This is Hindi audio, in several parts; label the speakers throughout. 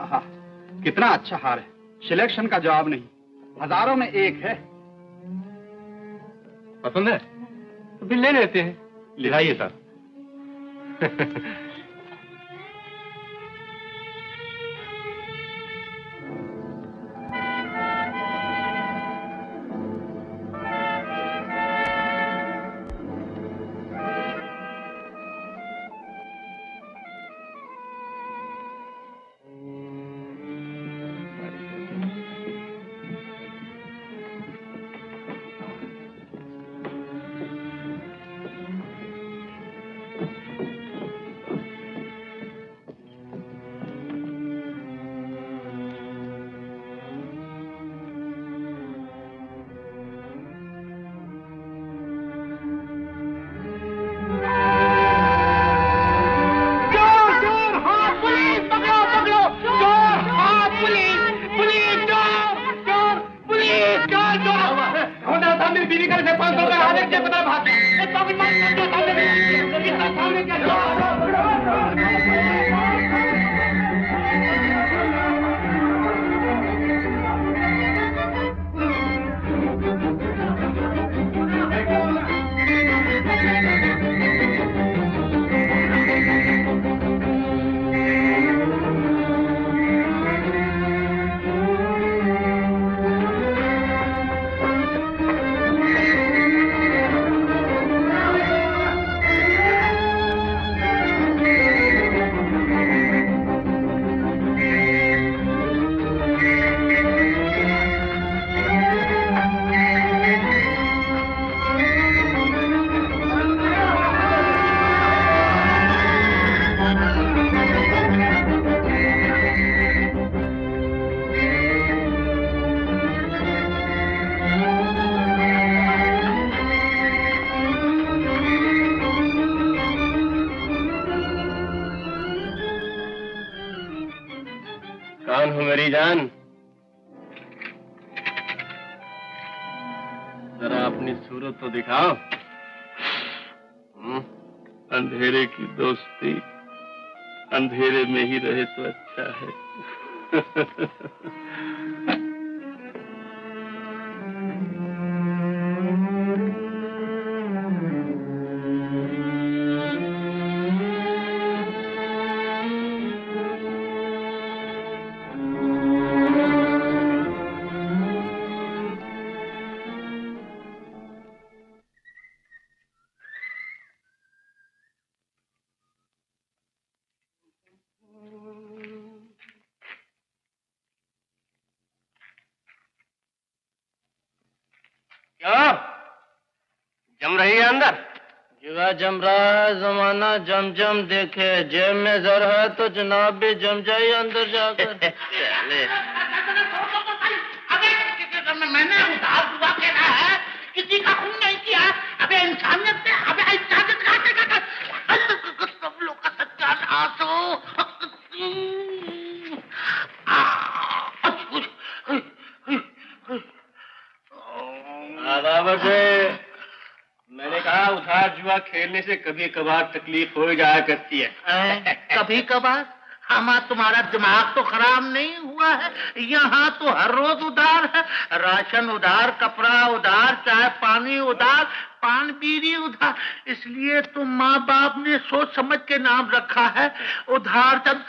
Speaker 1: हाँ, कितना अच्छा हार है। सिलेक्शन का जवाब नहीं, हजारों में एक है।
Speaker 2: पसंद है तो फिर ले लेते हैं। लिहाइए सर। कौन हो मेरी जान? जरा अपनी सूरत तो दिखाओ। अंधेरे की दोस्ती अंधेरे में ही रहे तो अच्छा है। क्या जम रही है अंदर?
Speaker 3: जुआ जम रहा है, जमाना जम जम देखे। जेब में जर है तो जनाब भी जम जाइए अंदर जाकर। चले
Speaker 4: मैंने उधार दुआ कहना है, किसी का खून नहीं किया। अबे इंसानियत से, अबे इज्जत खाते सब लोग का सच्चा नाश हो।
Speaker 2: मैंने कहा उधार जुआ खेलने से कभी कभार तकलीफ हो जाया करती है।
Speaker 4: कभी कभार? हमारा तुम्हारा दिमाग तो खराब नहीं हुआ है? यहाँ तो हर रोज उधार है। राशन उधार, कपड़ा उधार, चाय पानी उधार, पान बीड़ी उधार। इसलिए तो माँ बाप ने सोच समझ के नाम रखा है उधार चंद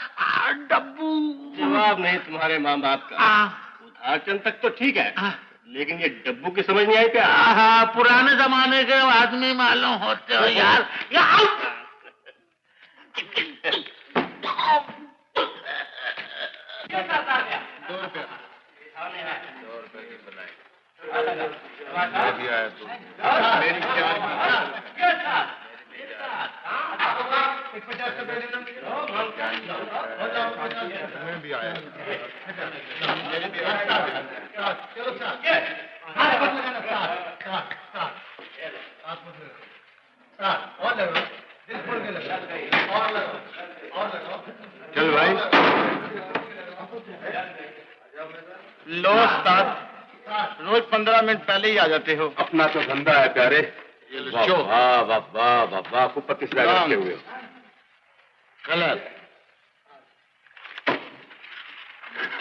Speaker 4: डब्बू।
Speaker 2: जवाब नहीं तुम्हारे माँ बाप का। उधार चंद तक तो ठीक है, लेकिन ये डब्बू की समझ नहीं आई क्या?
Speaker 4: हाँ, पुराने जमाने के आदमी मालूम होते हो यार।
Speaker 2: चल भाई
Speaker 3: लो उस्ताद, रोज 15 मिनट पहले ही आ जाते हो।
Speaker 2: अपना तो धंधा है प्यारे। वाह वाह वाह वाह वाह वाह, खूब प्रतिष्ठा करते हुए।
Speaker 3: गलत।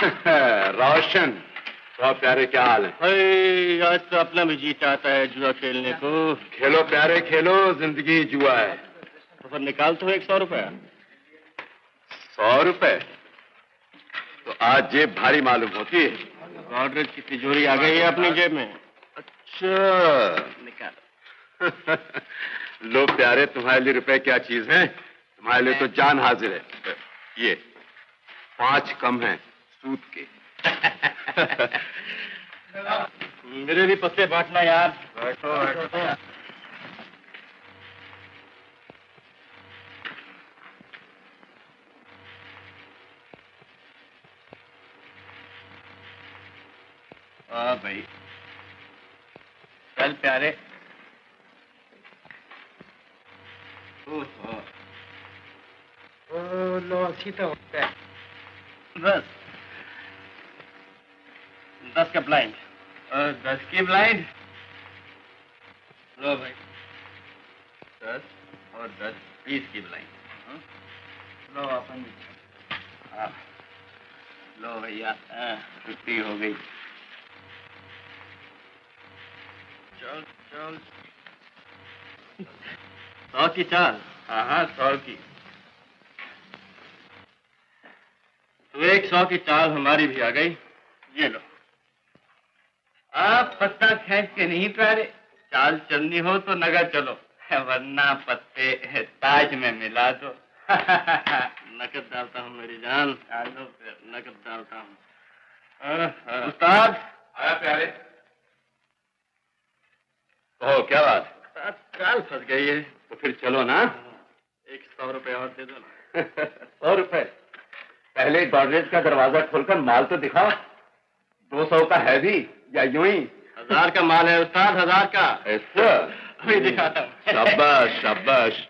Speaker 5: रोशन, तो प्यारे क्या हाल है?
Speaker 2: आज तो अपना भी जी चाहता है जुआ खेलने को।
Speaker 5: खेलो प्यारे खेलो, जिंदगी जुआ है।
Speaker 2: तो फिर निकाल तो 100 रुपया।
Speaker 5: 100 रुपए? तो आज जेब भारी मालूम होती है।
Speaker 2: गॉडरेज की तिजोरी आ गई है अपनी जेब में।
Speaker 5: अच्छा
Speaker 2: निकाल।
Speaker 5: लो प्यारे, तुम्हारे लिए रुपए क्या चीज है? तुम्हारे लिए तो जान हाजिर है। ये 5 कम है सूद के।
Speaker 2: मेरे भी पत्ते बांटना यार।
Speaker 5: बैठो बैठो।
Speaker 2: हाँ भाई, चल प्यारे।
Speaker 4: लो अच्छी तो होता है।
Speaker 2: बस 10 का ब्लाइंड। 10 की ब्लाइंड। लो भाई, 10 और 10 20 की ब्लाइंड। लो अपन भी। हाँ लो भैया, छुट्टी हो गई। चल चल। 100 की चाल। हाँ 100 की। तो 100 की चाल हमारी भी आ गई। ये लो। आप पत्ता खींच के नहीं प्यारे, चाल चलनी हो तो नगद चलो, वरना पत्ते ताज में मिला दो। नकद डालता हूँ मेरी जान। डालो फिर, नकद डालता हूँ। उस्ताद।
Speaker 5: आया प्यारे। ओह क्या बात?
Speaker 2: चाल फंस गई है।
Speaker 5: तो फिर चलो ना।
Speaker 2: 100 रुपए और दे दो ना।
Speaker 5: 100 रुपए? पहले गॉडरेज का दरवाजा खोलकर माल तो दिखाओ। 200 का है भी या यूं ही?
Speaker 2: 1000 का माल है उस्ताद, 1000 का।
Speaker 5: ऐसा?
Speaker 2: अभी दिखाता हूँ।
Speaker 5: शाबाश शाबाश।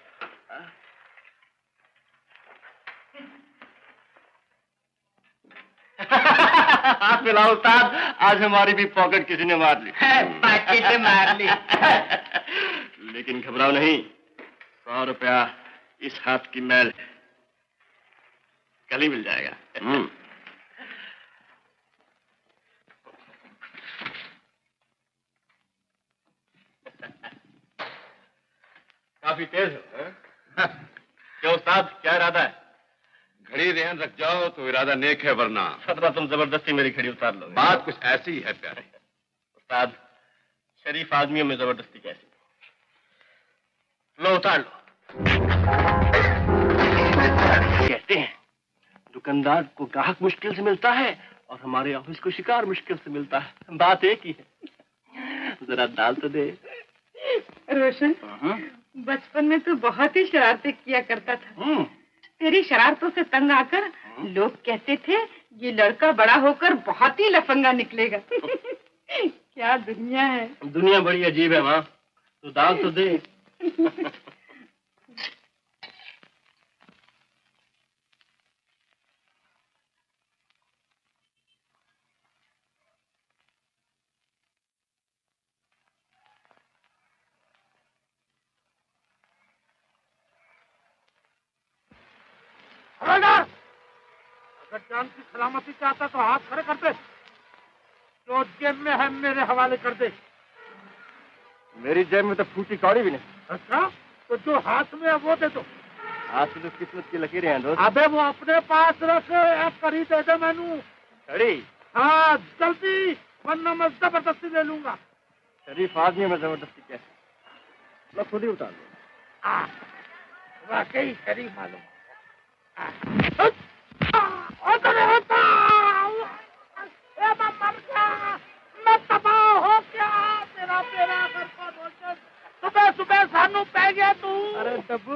Speaker 2: हाथ मिलाओ उस्ताद, आज हमारी भी पॉकेट किसी ने मार ली।
Speaker 4: बाकी से मार ली।
Speaker 2: लेकिन घबराओ नहीं, 100 रुपया इस हाथ की मैल है, कल ही मिल जाएगा। काफी तेज हो। क्या उस्ताद, क्या इरादा है?
Speaker 5: घड़ी रेहन रख जाओ तो इरादा नेक है, वरना
Speaker 2: खतरा तुम जबरदस्ती मेरी घड़ी उतार लो।
Speaker 5: बात कुछ ऐसी ही है प्यारे।
Speaker 2: उस्ताद, शरीफ आदमियों में जबरदस्ती कैसी? लो उतार लो। कहते हैं दुकानदार को ग्राहक मुश्किल से मिलता है और हमारे ऑफिस को शिकार मुश्किल से मिलता है। बात एक ही है। जरा डाल तो दे।
Speaker 6: रोशन, बचपन में तू बहुत ही शरारतें किया करता था। तेरी शरारतों से तंग आकर लोग कहते थे ये लड़का बड़ा होकर बहुत ही लफंगा निकलेगा। क्या दुनिया है।
Speaker 2: दुनिया बड़ी अजीब है माँ, तू डाल तो दे।
Speaker 4: अगर जान की सलामती चाहता तो हाथ खड़े कर दे, जो जेब में है मेरे हवाले कर दे।
Speaker 2: मेरी जेब में तो फूटी कौड़ी भी नहीं।
Speaker 4: अच्छा, तो जो हाथ में है वो दे दो।
Speaker 2: हाथ में तो किस्मत की लकीरें हैं दोस्त।
Speaker 4: अबे वो अपने पास रख, एक करी दे दे मैनू।
Speaker 2: खड़ी?
Speaker 4: हाँ जल्दी, वरना मैं जबरदस्ती ले लूंगा।
Speaker 2: शरीफ आदमी में जबरदस्ती कैसे? मैं खुद ही उतार दूँ।
Speaker 4: वाकई शरीफ मालूम। मैं तबाह हो गया। तेरा तेरा घर पर सुबह सुबह सानू पै गया तू।
Speaker 2: अरे डब्बू,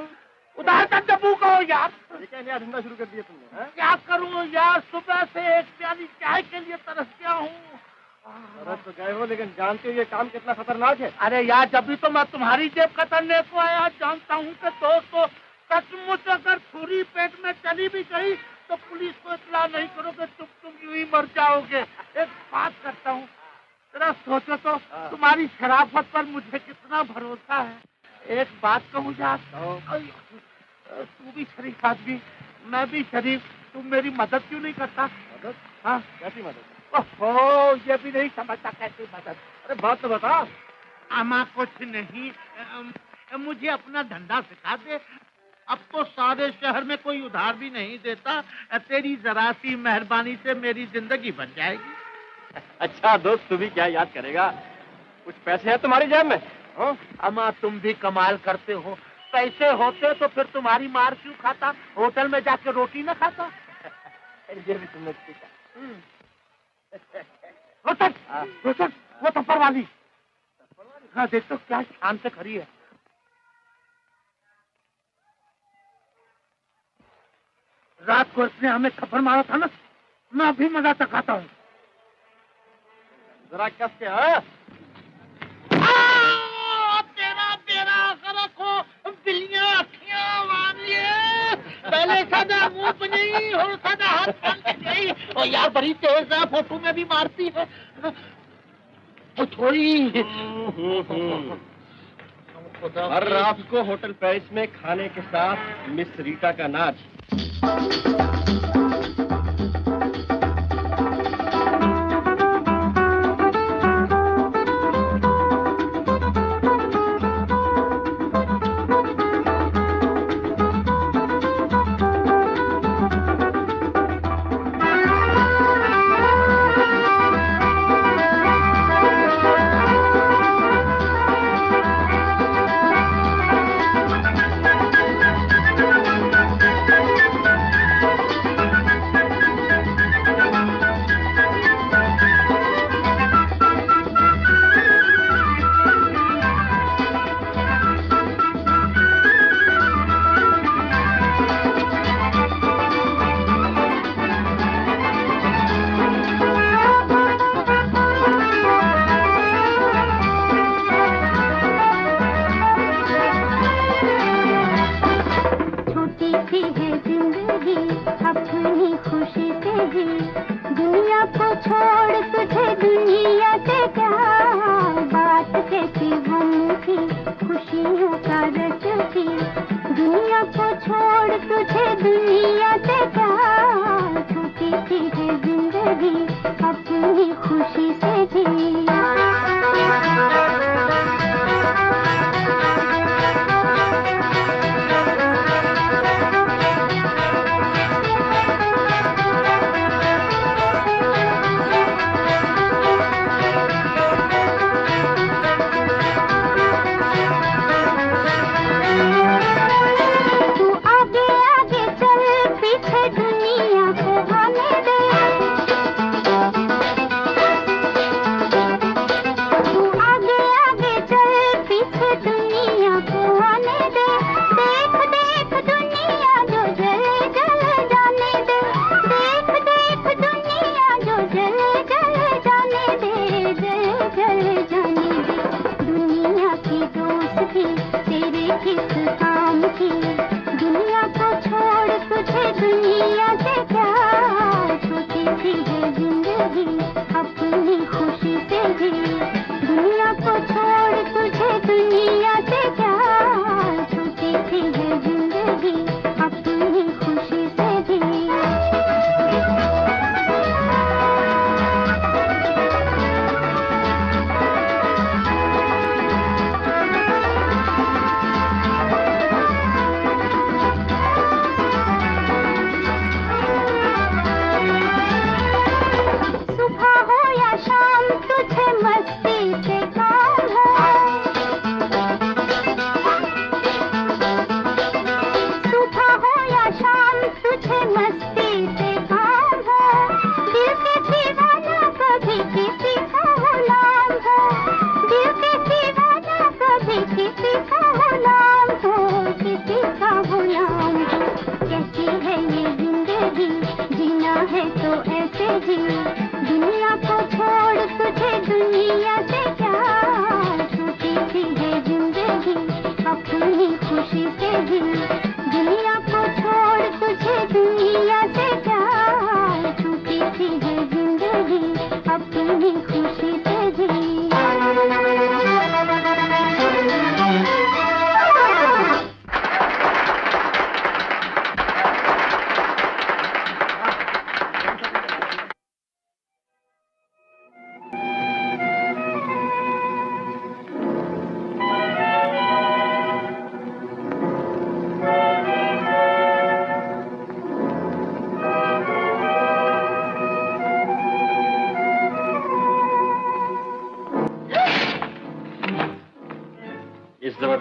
Speaker 4: उधार का डब्बू कहो यार।
Speaker 2: ये क्या नया धंधा शुरू कर दिया तुमने? हैं?
Speaker 4: क्या करूं यार, सुबह से एक प्याली चाय के लिए तरस गया हूँ।
Speaker 2: तरस तो गए हो, लेकिन जानते हो ये काम कितना खतरनाक है?
Speaker 4: अरे यार, जब भी तो मैं तुम्हारी जेब कतरने को आया। जानता हूँ कि दोस्तों सचमुच अगर छुरी पेट में चली भी गई तो पुलिस को इतला नहीं करोगे, तुम यूं ही मर जाओगे। एक बात करता हूँ, जरा सोचो तो, तुम्हारी शराफत पर मुझे कितना भरोसा है। एक बात कहूँ यार, तू भी शरीफ आदमी, मैं भी शरीफ, तुम मेरी मदद क्यों नहीं करता?
Speaker 3: मदद?
Speaker 4: हाँ
Speaker 3: कैसी मदद?
Speaker 4: ओहो, ये भी नहीं समझता कैसी मदद।
Speaker 3: अरे बात तो बता।
Speaker 4: आमा कुछ नहीं, मुझे अपना धंधा सिखा दे। अब तो सारे शहर में कोई उधार भी नहीं देता। तेरी जरा सी मेहरबानी से मेरी जिंदगी बन जाएगी।
Speaker 3: अच्छा दोस्त, तू भी क्या याद करेगा? कुछ पैसे हैं तुम्हारी जेब में? हाँ?
Speaker 4: अम्मा तुम भी कमाल करते हो। पैसे होते तो फिर तुम्हारी मार क्यों खाता? होटल में जाके रोटी न खाता?
Speaker 3: ये भी तुमने सीखा।
Speaker 4: रोशन, रोशन, वो थप्पड़ वाली। हाँ देख तो क्या शान से खड़ी है। रात को इसने हमें थप्पड़ मारा था ना, मैं अभी मजा चखाता हूँ।
Speaker 3: जरा कस के। हाँ?
Speaker 4: तेरा तेरा रखो बिल्लियां अखियां मार लिए। पहले सदा मुंह पे नहीं और सदा हाथ पान नहीं। और यार बड़ी तेज है, फोटो में भी मारती है। और थोड़ी
Speaker 3: हर रात को होटल पेरिस में खाने के साथ मिस रीटा का नाच।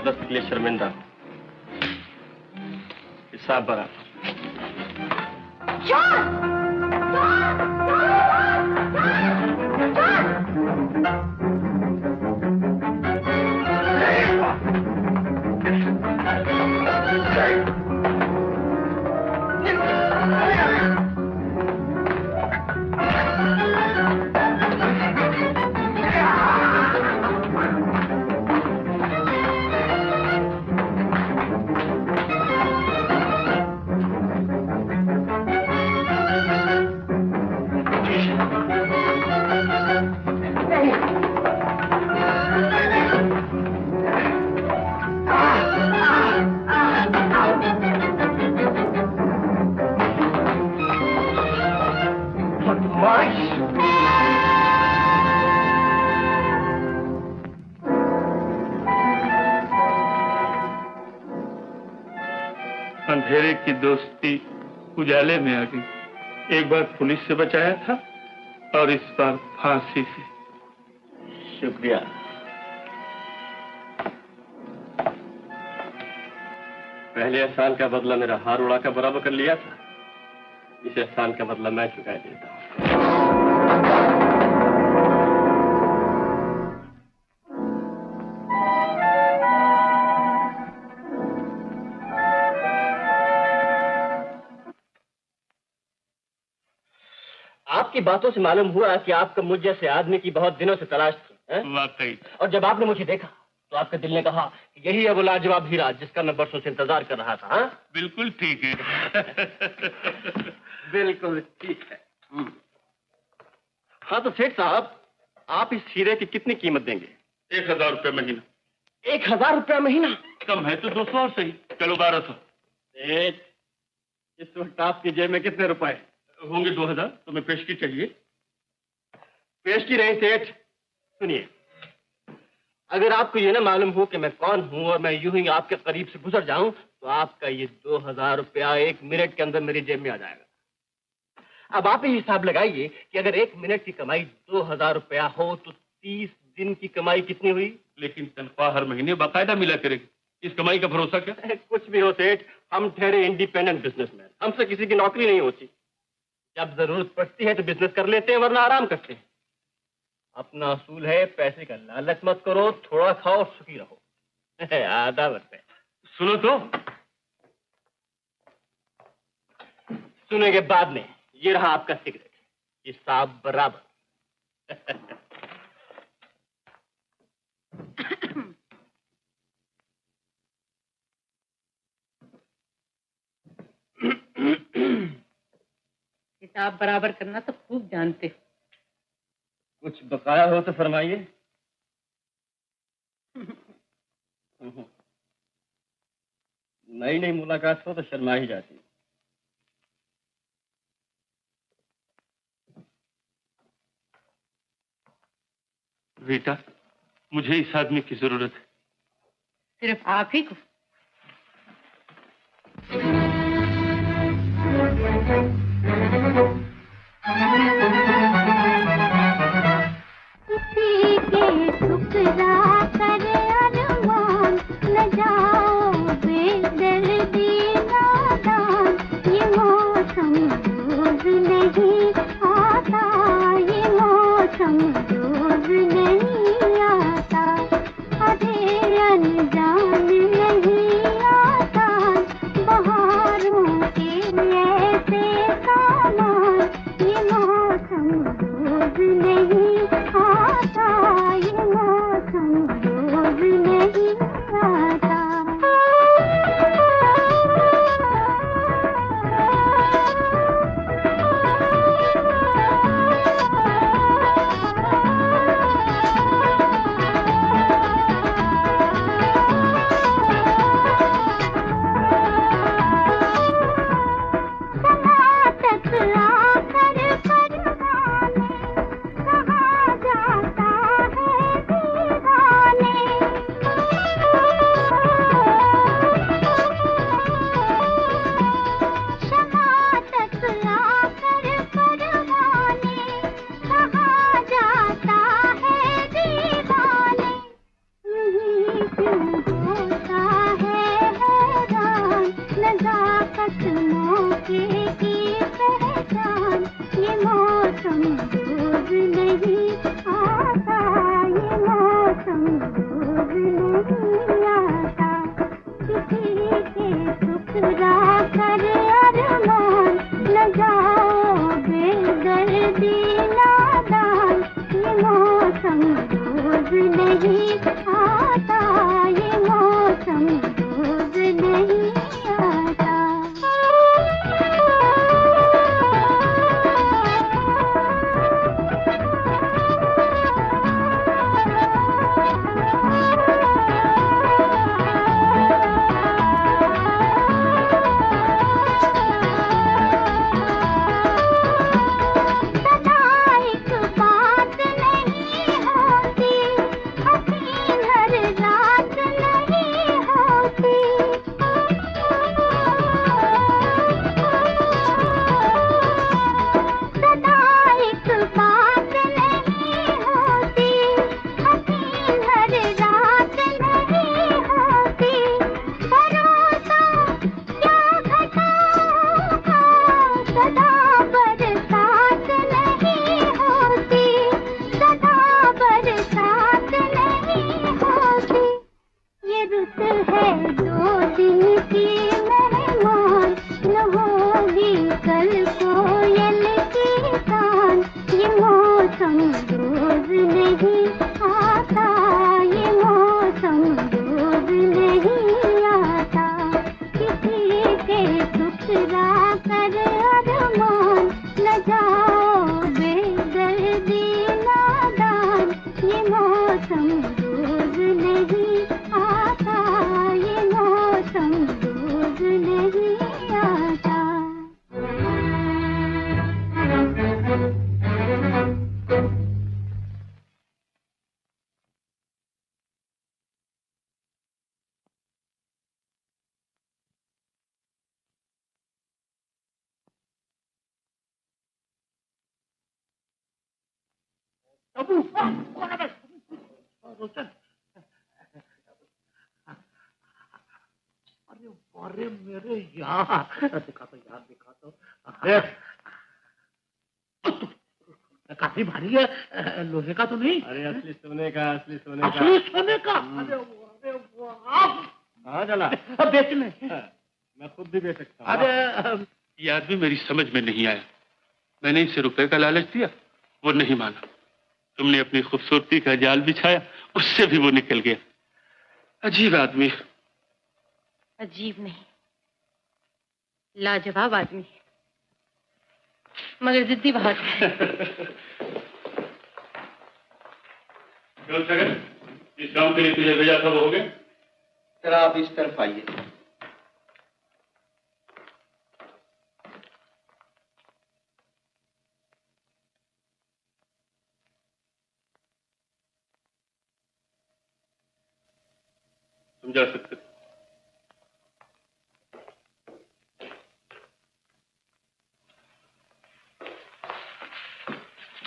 Speaker 2: जबरदस्ती के लिए शर्मिंदा हूँ। हिसाब बराबर।
Speaker 7: अंधेरे की दोस्ती उजाले में आ गई। एक बार पुलिस से बचाया था और इस बार फांसी से।
Speaker 2: शुक्रिया। पहले एहसान का बदला मेरा हार उड़ा का बराबर कर लिया था। इस एहसान का बदला मैं चुका देता हूँ। आपकी बातों से मालूम हुआ कि आपको मुझ जैसे आदमी की बहुत दिनों से तलाश थी।
Speaker 7: वाकई।
Speaker 2: और जब आपने मुझे देखा तो आपके दिल ने कहा कि यही है वो लाजवाब हीरा जिसका मैं बरसों से इंतजार कर रहा था। हाँ?
Speaker 7: बिल्कुल ठीक है।
Speaker 2: बिल्कुल ठीक है। हाँ तो सेठ साहब, आप इस हीरे की कितनी कीमत देंगे?
Speaker 7: 1000 रुपये महीना।
Speaker 2: 1000 रुपया महीना?
Speaker 7: कम है तो 200 और सही। चलो 1200।
Speaker 2: सेठ, इस वक्त आपकी जेब में कितने रुपए
Speaker 7: होंगे? 2000। तुम्हें पेशगी चाहिए?
Speaker 2: पेशगी नहीं सेठ, सुनिए, अगर आपको ये ना मालूम हो कि मैं कौन हूँ और मैं यूं ही आपके करीब से गुजर जाऊं तो आपका ये 2000 रुपया 1 मिनट के अंदर मेरी जेब में आ जाएगा। अब आप ही हिसाब लगाइए कि अगर 1 मिनट की कमाई 2000 रुपया हो तो 30 दिन की कमाई कितनी हुई?
Speaker 7: लेकिन तनख्वाह हर महीने बाकायदा मिला करेगी। इस कमाई का भरोसा क्या?
Speaker 2: कुछ भी हो सेठ, हम ठहरे इंडिपेंडेंट बिजनेसमैन, हमसे किसी की नौकरी नहीं होती। जब जरूरत पड़ती है तो बिजनेस कर लेते हैं, वरना आराम करते हैं। अपना असूल है, पैसे का लालच मत करो, थोड़ा खाओ और सुखी रहो। आधा रुपये।
Speaker 7: सुनो तो।
Speaker 2: सुने के बाद में ये रहा आपका सिगरेट, हिसाब बराबर।
Speaker 6: हिसाब बराबर करना तो खूब जानते हो।
Speaker 2: कुछ बकाया हो तो फरमाइए। नई नई मुलाकात हो तो शर्मा ही जाती।
Speaker 7: बेटा, मुझे इस आदमी की जरूरत है।
Speaker 6: सिर्फ आप ही को?
Speaker 8: किसी के ठुकरा कर अरमान न जाओ बेदर्दी नादान, ये मौसम रोज नहीं आता, ये मौसम रोज नहीं आता, अरे अनजान नहीं आता, बहारों के ऐसे सामान, ये मौसम रोज नहीं आता, ये मौसम रोज नहीं आता।
Speaker 4: अबू कौन है? रोशन, अरे अरे मेरे यार, दिखा तो यार, दिखा तो। काफी भारी है, लोहे का तो नहीं?
Speaker 2: अरे असली सोने का, असली सोने का।
Speaker 4: असली सोने का? अरे वाह,
Speaker 2: कहाँ चला?
Speaker 4: बेचने।
Speaker 2: मैं खुद भी बेच सकता हूँ।
Speaker 4: अरे
Speaker 7: ये आदमी मेरी समझ में नहीं आया। मैंने इसे रुपए का लालच दिया, वो नहीं माना। तुमने अपनी खूबसूरती का जाल बिछाया, उससे भी वो निकल गया। अजीब आदमी।
Speaker 6: अजीब नहीं, लाजवाब आदमी है, मगर जिद्दी बहुत है।
Speaker 7: इस काम के लिए तुझे भेजा था, वो हो गया?
Speaker 1: जरा आप इस तरफ आइए।
Speaker 7: तुम जा सकते हो।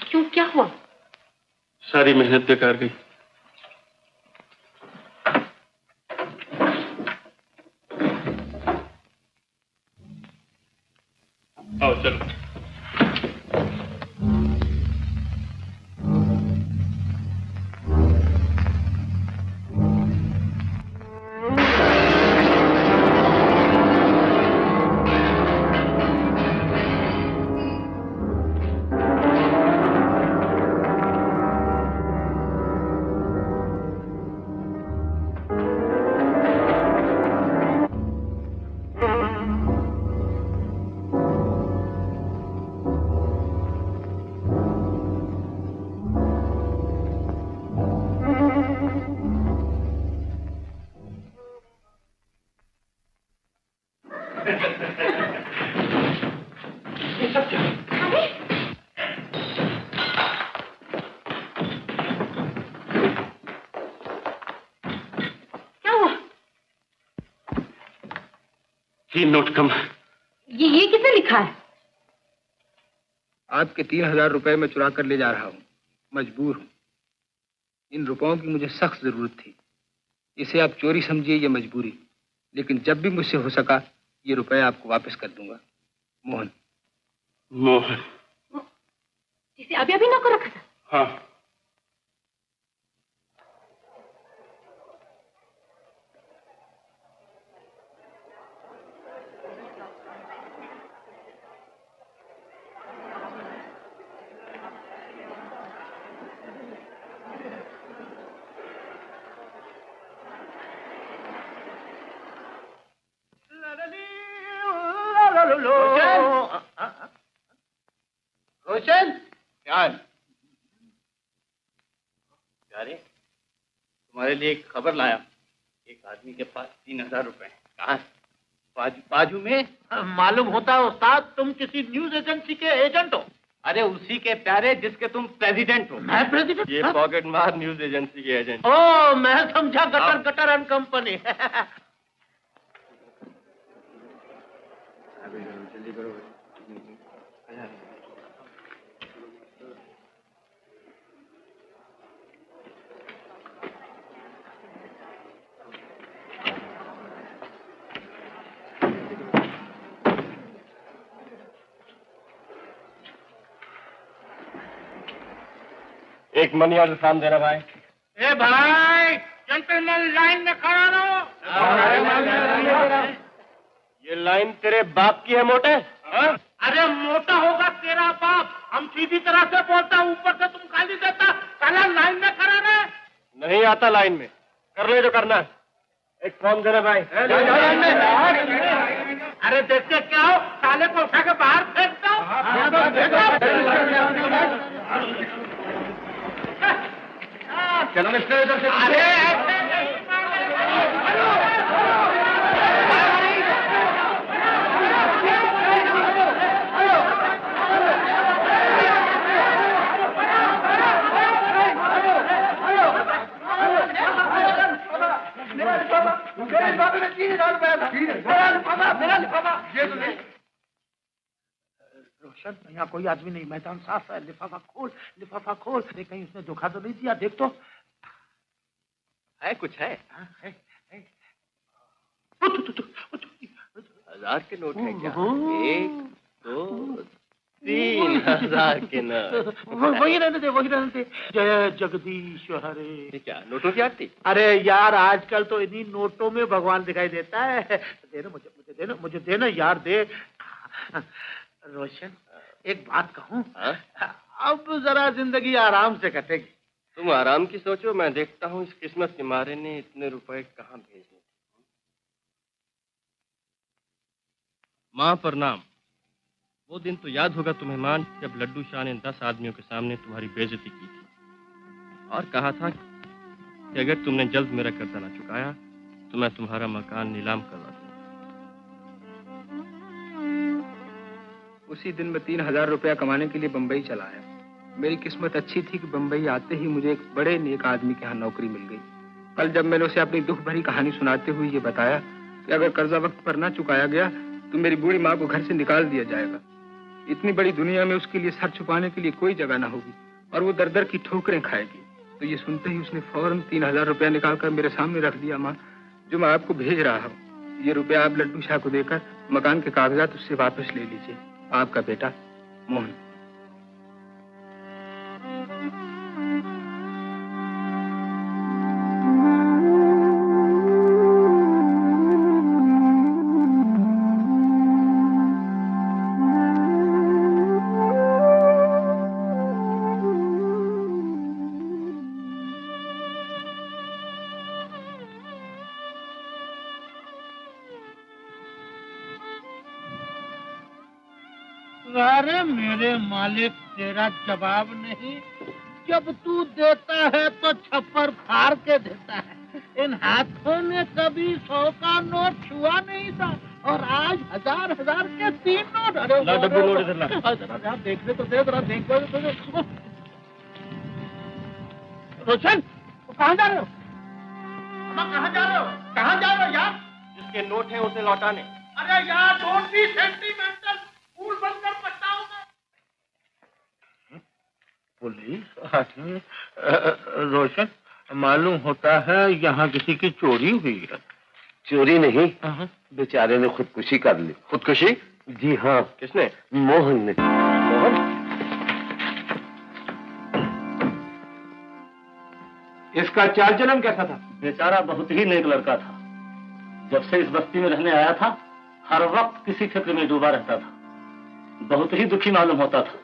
Speaker 6: क्यों, क्या हुआ?
Speaker 7: सारी मेहनत बेकार गई। आओ चलो। तीन नोट कम।
Speaker 6: ये किसने लिखा है?
Speaker 1: आपके 3000 रुपए मैं चुरा कर ले जा रहा हूँ। मजबूर हूँ। इन रुपयों की मुझे सख्त जरूरत थी। इसे आप चोरी समझिए या मजबूरी, लेकिन जब भी मुझसे हो सका ये रुपए आपको वापस कर दूंगा। मोहन।
Speaker 7: मोहन?
Speaker 6: जिसे अभी अभी नौकर रखा था?
Speaker 7: हाँ।
Speaker 4: रोशन,
Speaker 2: क्या है? प्यारे, तुम्हारे लिए एक खबर लाया। एक आदमी के पास 3000 रुपए हैं। कहाँ? बाजू में।
Speaker 4: मालूम होता है उस्ताद तुम किसी न्यूज एजेंसी के एजेंट हो।
Speaker 2: अरे उसी के प्यारे जिसके तुम प्रेसिडेंट हो।
Speaker 4: मैं प्रेसिडेंट?
Speaker 2: ये पॉकेट मार न्यूज एजेंसी के एजेंट।
Speaker 4: ओ, मैं समझा गटर गटर एंड कंपनी।
Speaker 2: जल्दी करो। एक मनी ऑर्डर फॉर्म देना भाई।
Speaker 4: ए भाई, जेंटलमैन लाइन में खड़ा रहो।
Speaker 2: ये लाइन तेरे बाप की है मोटे?
Speaker 4: अरे मोटा होगा तेरा बाप। हम सीधी तरह से बोलता, ऊपर से तुम गाली देता। साला लाइन में खड़ा रहे।
Speaker 2: नहीं आता लाइन में, कर ले जो करना है। एक फॉर्म देना भाई।
Speaker 4: अरे देखते क्या हो, साले को उठा के बाहर फेंकता हूं।
Speaker 1: चलो मिस्टर इधर से।
Speaker 4: अरे ऐसे नहीं। रोशन, यहाँ कोई आदमी नहीं, मैदान साफ है। लिफाफा खोल, लिफाफा खोल। देख कहीं उसने धोखा तो नहीं दिया, देख तो।
Speaker 2: है कुछ है?
Speaker 4: हाँ, है।
Speaker 2: 1000 के नोट है क्या? 1 2 3,000 के नोट।
Speaker 4: वही रहने दे, वही रहने दे। जय जगदीश हरे।
Speaker 2: ये क्या नोटों की आरती?
Speaker 4: अरे यार, आजकल तो इन्हीं नोटों में भगवान दिखाई देता है। देना मुझे देना यार, दे। रोशन, एक बात कहूँ? अब जरा जिंदगी आराम से कटेगी।
Speaker 2: तुम आराम की सोचो, मैं देखता हूँ इस किस्मत के मारे ने इतने रुपए कहाँ भेजे। माँ प्रणाम। वो दिन तो याद होगा तुम्हें मान, जब लड्डू शाह ने 10 आदमियों के सामने तुम्हारी बेइज्जती की थी और कहा था कि अगर तुमने जल्द मेरा कर्जा न चुकाया तो मैं तुम्हारा मकान नीलाम करवा दूंगा।
Speaker 1: उसी दिन मैं 3000 रुपया कमाने के लिए बम्बई चला आया। मेरी किस्मत अच्छी थी कि बम्बई आते ही मुझे एक बड़े नेक आदमी के यहाँ नौकरी मिल गई। कल जब मैंने उसे अपनी दुख भरी कहानी सुनाते हुए ये बताया कि अगर कर्जा वक्त पर न चुकाया गया तो मेरी बूढ़ी माँ को घर से निकाल दिया जाएगा। इतनी बड़ी दुनिया में उसके लिए सर छुपाने के लिए कोई जगह ना होगी और वो दर दर की ठोकरें खाएगी। तो ये सुनते ही उसने फौरन 3000 रुपया निकालकर मेरे सामने रख दिया। माँ, जो मैं आपको भेज रहा हूँ, ये रुपया आप लड्डू शाह को देकर मकान के कागजात उससे वापस ले लीजिए। आपका बेटा मोहन।
Speaker 4: अरे मेरे मालिक, तेरा जवाब नहीं। जब तू देता है तो छप्पर फाड़ के देता है। इन हाथों ने कभी 100 का नोट छुआ नहीं था और आज 1000 के 3 नोट। अरे जरा देखने तो दे, जरा देख। रोशन, कहाँ जा रहे हो? कहाँ जा रहे हो? कहाँ जा रहे हो यार?
Speaker 2: जिसके नोट है उसे लौटाने।
Speaker 4: अरे यार, डोंट बी सेंटिमेंटल। स्कूल बनकर पछताओगे। पुलिस? रोशन, मालूम होता है यहाँ किसी की चोरी हुई है।
Speaker 5: चोरी नहीं, बेचारे ने खुदकुशी कर ली।
Speaker 2: खुदकुशी?
Speaker 5: जी हाँ।
Speaker 2: किसने?
Speaker 5: मोहन ने।
Speaker 2: मोहन?
Speaker 1: इसका चाल चलन कैसा था?
Speaker 3: बेचारा बहुत ही नेक लड़का था। जब से इस बस्ती में रहने आया था, हर वक्त किसी फिक्र में डूबा रहता था। बहुत ही दुखी मालूम होता था।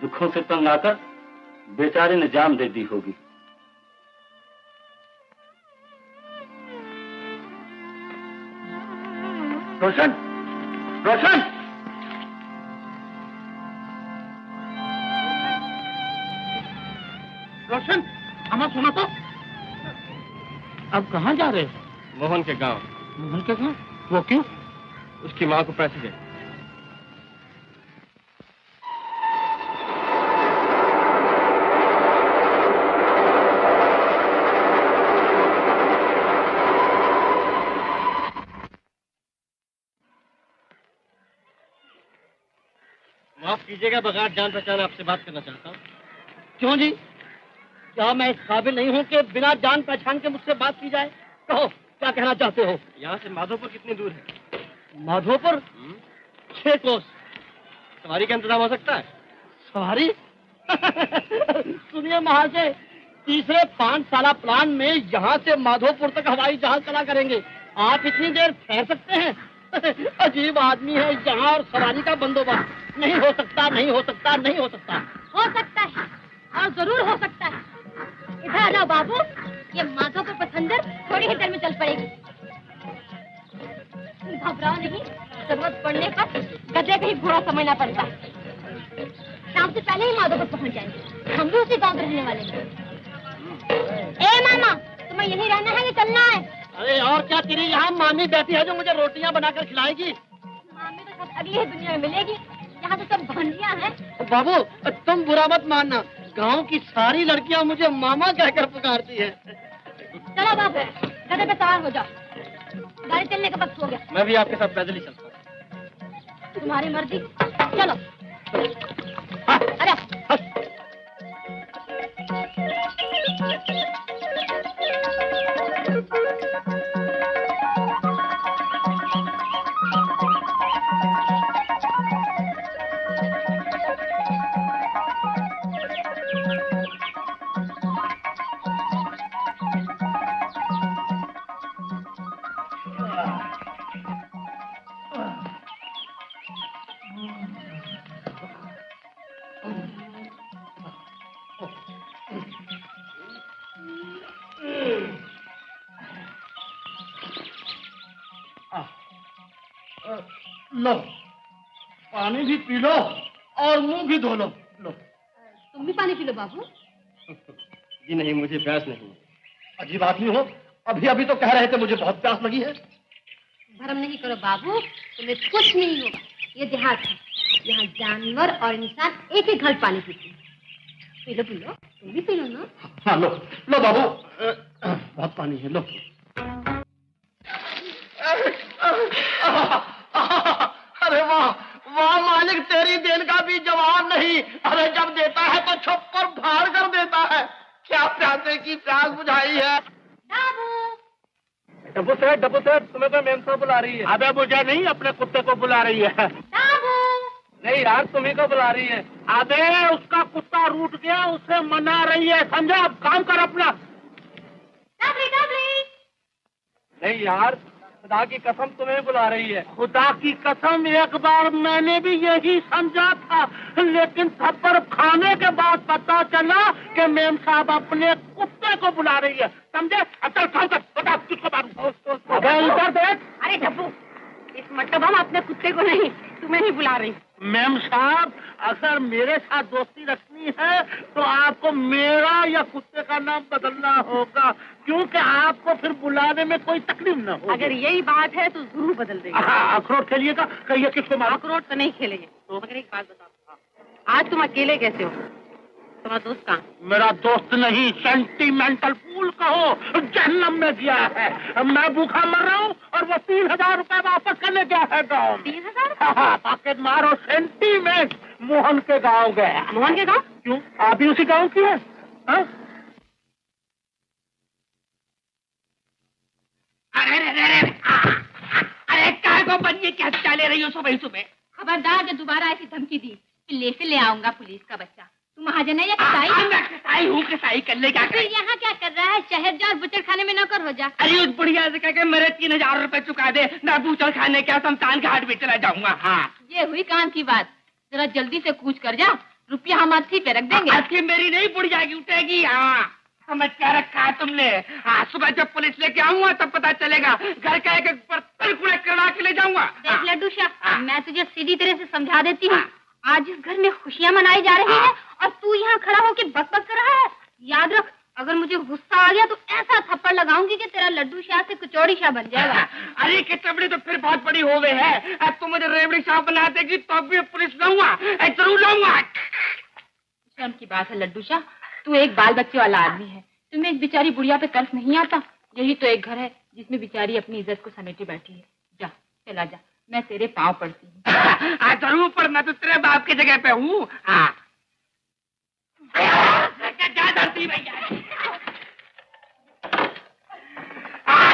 Speaker 3: दुखों से तंग आकर बेचारे ने जान दे दी होगी।
Speaker 4: रोशन, रोशन, रोशन, हमें सुना तो। अब कहाँ जा रहे हैं?
Speaker 2: मोहन के गांव।
Speaker 4: मोहन के गाँव? वो क्यों?
Speaker 2: उसकी माँ को पैसे दे।
Speaker 3: माफ कीजिएगा, बगैर जान पहचान आपसे बात करना चाहता हूँ। क्यों जी? क्या मैं इस काबिल नहीं हूँ कि बिना जान पहचान के मुझसे बात की जाए? कहो, क्या कहना चाहते हो?
Speaker 2: यहाँ से माधोपुर कितनी दूर है?
Speaker 3: माधोपुर 6 कोस।
Speaker 2: सवारी का इंतजाम हो सकता है?
Speaker 3: सवारी? सुनिए महाशय, तीसरे 5 साला प्लान में यहाँ से माधोपुर तक हवाई जहाज चला करेंगे। आप इतनी देर ठहर सकते हैं? अजीब आदमी है यहाँ, और सवारी का बंदोबस्त नहीं हो सकता, नहीं हो सकता, नहीं हो सकता।
Speaker 8: हो सकता है, और जरूर हो सकता है। इधर आ जाओ बाबू, ये माधोपुर पैसेंजर थोड़ी ही देर में चल पड़ेगी। घबराओ नहीं, जरूरत पड़ने पर गधे का ही घोड़ा समझना पड़ता है। शाम से पहले ही माधोपुर पहुंच जाएंगे। हम भी उसी गांव में रहने वाले हैं। ए मामा, तुम्हें यहीं रहना है कि चलना है?
Speaker 3: अरे और क्या, तेरी यहाँ मामी बैठी है जो मुझे रोटियाँ बनाकर खिलाएगी।
Speaker 8: मामी तो सब अगली ही दुनिया में मिलेगी, यहाँ तो सब भांजियाँ हैं।
Speaker 3: बाबू, तुम बुरा मत मानना, गांव की सारी लड़कियां मुझे मामा कहकर पुकारती है।
Speaker 8: चलो बाबू, गधे पे सवार हो जाओ, गाड़ी चलने का वक्त हो गया।
Speaker 2: मैं भी आपके साथ पैदल ही चलता हूँ।
Speaker 8: तुम्हारी मर्जी, चलो। अरे
Speaker 3: लो, पानी भी पी लो और मुंह भी धो लो। लो।
Speaker 8: तुम भी पानी पी लो बाबू।
Speaker 3: जी नहीं, मुझे प्यास नहीं। अजीब आदमी हो, अभी अभी तो कह रहे थे मुझे बहुत प्यास लगी है।
Speaker 8: भरम नहीं करो बाबू, तुम्हें कुछ नहीं होगा। ये देहात है, यहाँ जानवर और इंसान एक ही घट पानी पीते हैं। पी लो, तुम भी पी लो ना।
Speaker 3: हाँ लो, लो बाबू, बहुत पानी है, लो। अरे वाह वाह मालिक, तेरी देन का भी जवाब नहीं। अरे जब देता है तो छप्पर फाड़ कर देता है। क्या प्यासे की प्यास बुझाई है। डब्बू सेठ, तुम्हें तो मेम साहब बुला रही है। अबे मुझे नहीं, अपने कुत्ते को बुला रही है। नहीं यार, तुम्ही को बुला रही है। अबे उसका कुत्ता रूठ गया, उसे मना रही है, समझा? अब काम कर अपना। नहीं यार, खुदा की कसम तुम्हें बुला रही है। खुदा की कसम, एक बार मैंने भी यही समझा था, लेकिन थप्पड़ खाने के बाद पता चला कि मेम साहब अपने कुत्ते को बुला रही है, समझे? चल काम कर, बता किसको मारूं? अबे इधर देख।
Speaker 6: अरे डब्बू, इस मतलब हम अपने कुत्ते को नहीं, तुम्हें ही बुला रही।
Speaker 3: मेम साहब, अगर मेरे साथ दोस्ती रखनी है तो आपको मेरा या कुत्ते का नाम बदलना होगा, क्योंकि आपको फिर बुलाने में कोई तकलीफ न हो।
Speaker 6: अगर यही बात है तो जरूर बदल देंगे।
Speaker 3: हाँ, अखरोट खेलिएगा, कहिए किसको मारो।
Speaker 6: अखरोट तो नहीं खेलेंगे। मगर एक बात बताओ, आज तुम अकेले कैसे हो? तुम्हारा दोस्त कहाँ?
Speaker 3: मेरा दोस्त नहीं, सेंटीमेंटल फूल कहो, जहन्नम में गया है। मैं भूखा मर रहा हूँ और वो 3000 रुपए वापस करने गया है गाँव।
Speaker 6: 3000?
Speaker 3: हाँ, ताकि मारो सेंटीमेंट। मोहन के गाँव गया।
Speaker 6: मोहन के गाँव?
Speaker 3: क्यों, आप भी उसी गाँव की है? हाँ?
Speaker 4: अरे काय को बनिए, क्या चाले रही हो सुबह सुबह?
Speaker 8: खबरदार, जो दोबारा ऐसी धमकी दी कि ले आऊंगा पुलिस का बच्चा। तुम महाजन है या कसाई?
Speaker 4: मैं कसाई हूँ, कसाई कर ले क्या
Speaker 8: फिर यहाँ क्या कर रहा है? शहर जा और बुचड़ खाने में नौकर हो जा।
Speaker 4: अरे उस बुढ़िया से कह के मेरे 3000 रुपए चुका दे, ना बूचड़ खाने क्या शमशान घाट भी चला जाऊंगा। हाँ,
Speaker 8: ये हुई काम की बात। जरा जल्दी से कूच कर जा, रुपया हम अर्थी पे रख देंगे।
Speaker 4: अर्थी मेरी नहीं, बुढ़िया की उठेगी। हाँ, समझ क्या रखा है तुमने? हाँ, सुबह जब पुलिस लेके आऊंगा तब पता चलेगा। घर का एक एक बर्तन कूड़ा करा के ले जाऊंगा।
Speaker 8: देख लड्डू शाह, मैं तुझे सीधी तरह से समझा देती हूँ। आज इस घर में खुशियाँ मनाई जा रही हैं और तू यहाँ खड़ा होकर बकबक कर रहा है। याद रख, अगर मुझे गुस्सा आ गया तो ऐसा थप्पड़ लगाऊंगी कि तेरा लड्डू शाह से कचौड़ी शाह बन जाएगा।
Speaker 4: अरे कचौड़ी तो फिर बहुत बड़ी हो गई है। अब तू मुझे रेवड़ी शाह बना देगी तो भी पुलिस लाऊंगा, जरूर लाऊंगा।
Speaker 8: शर्म की बात है लड्डू शाह, तू एक बाल बच्चे वाला आदमी है। तुम्हें एक बेचारी बुढ़िया पे तरस नहीं आता? यही तो एक घर है जिसमें बेचारी अपनी इज्जत को समेटे बैठी है। जा, चला जा, मैं तेरे पाँव पड़ती हूँ।
Speaker 4: जरूर पर मैं तो तेरे बाप की जगह पे हूँ। हाँ,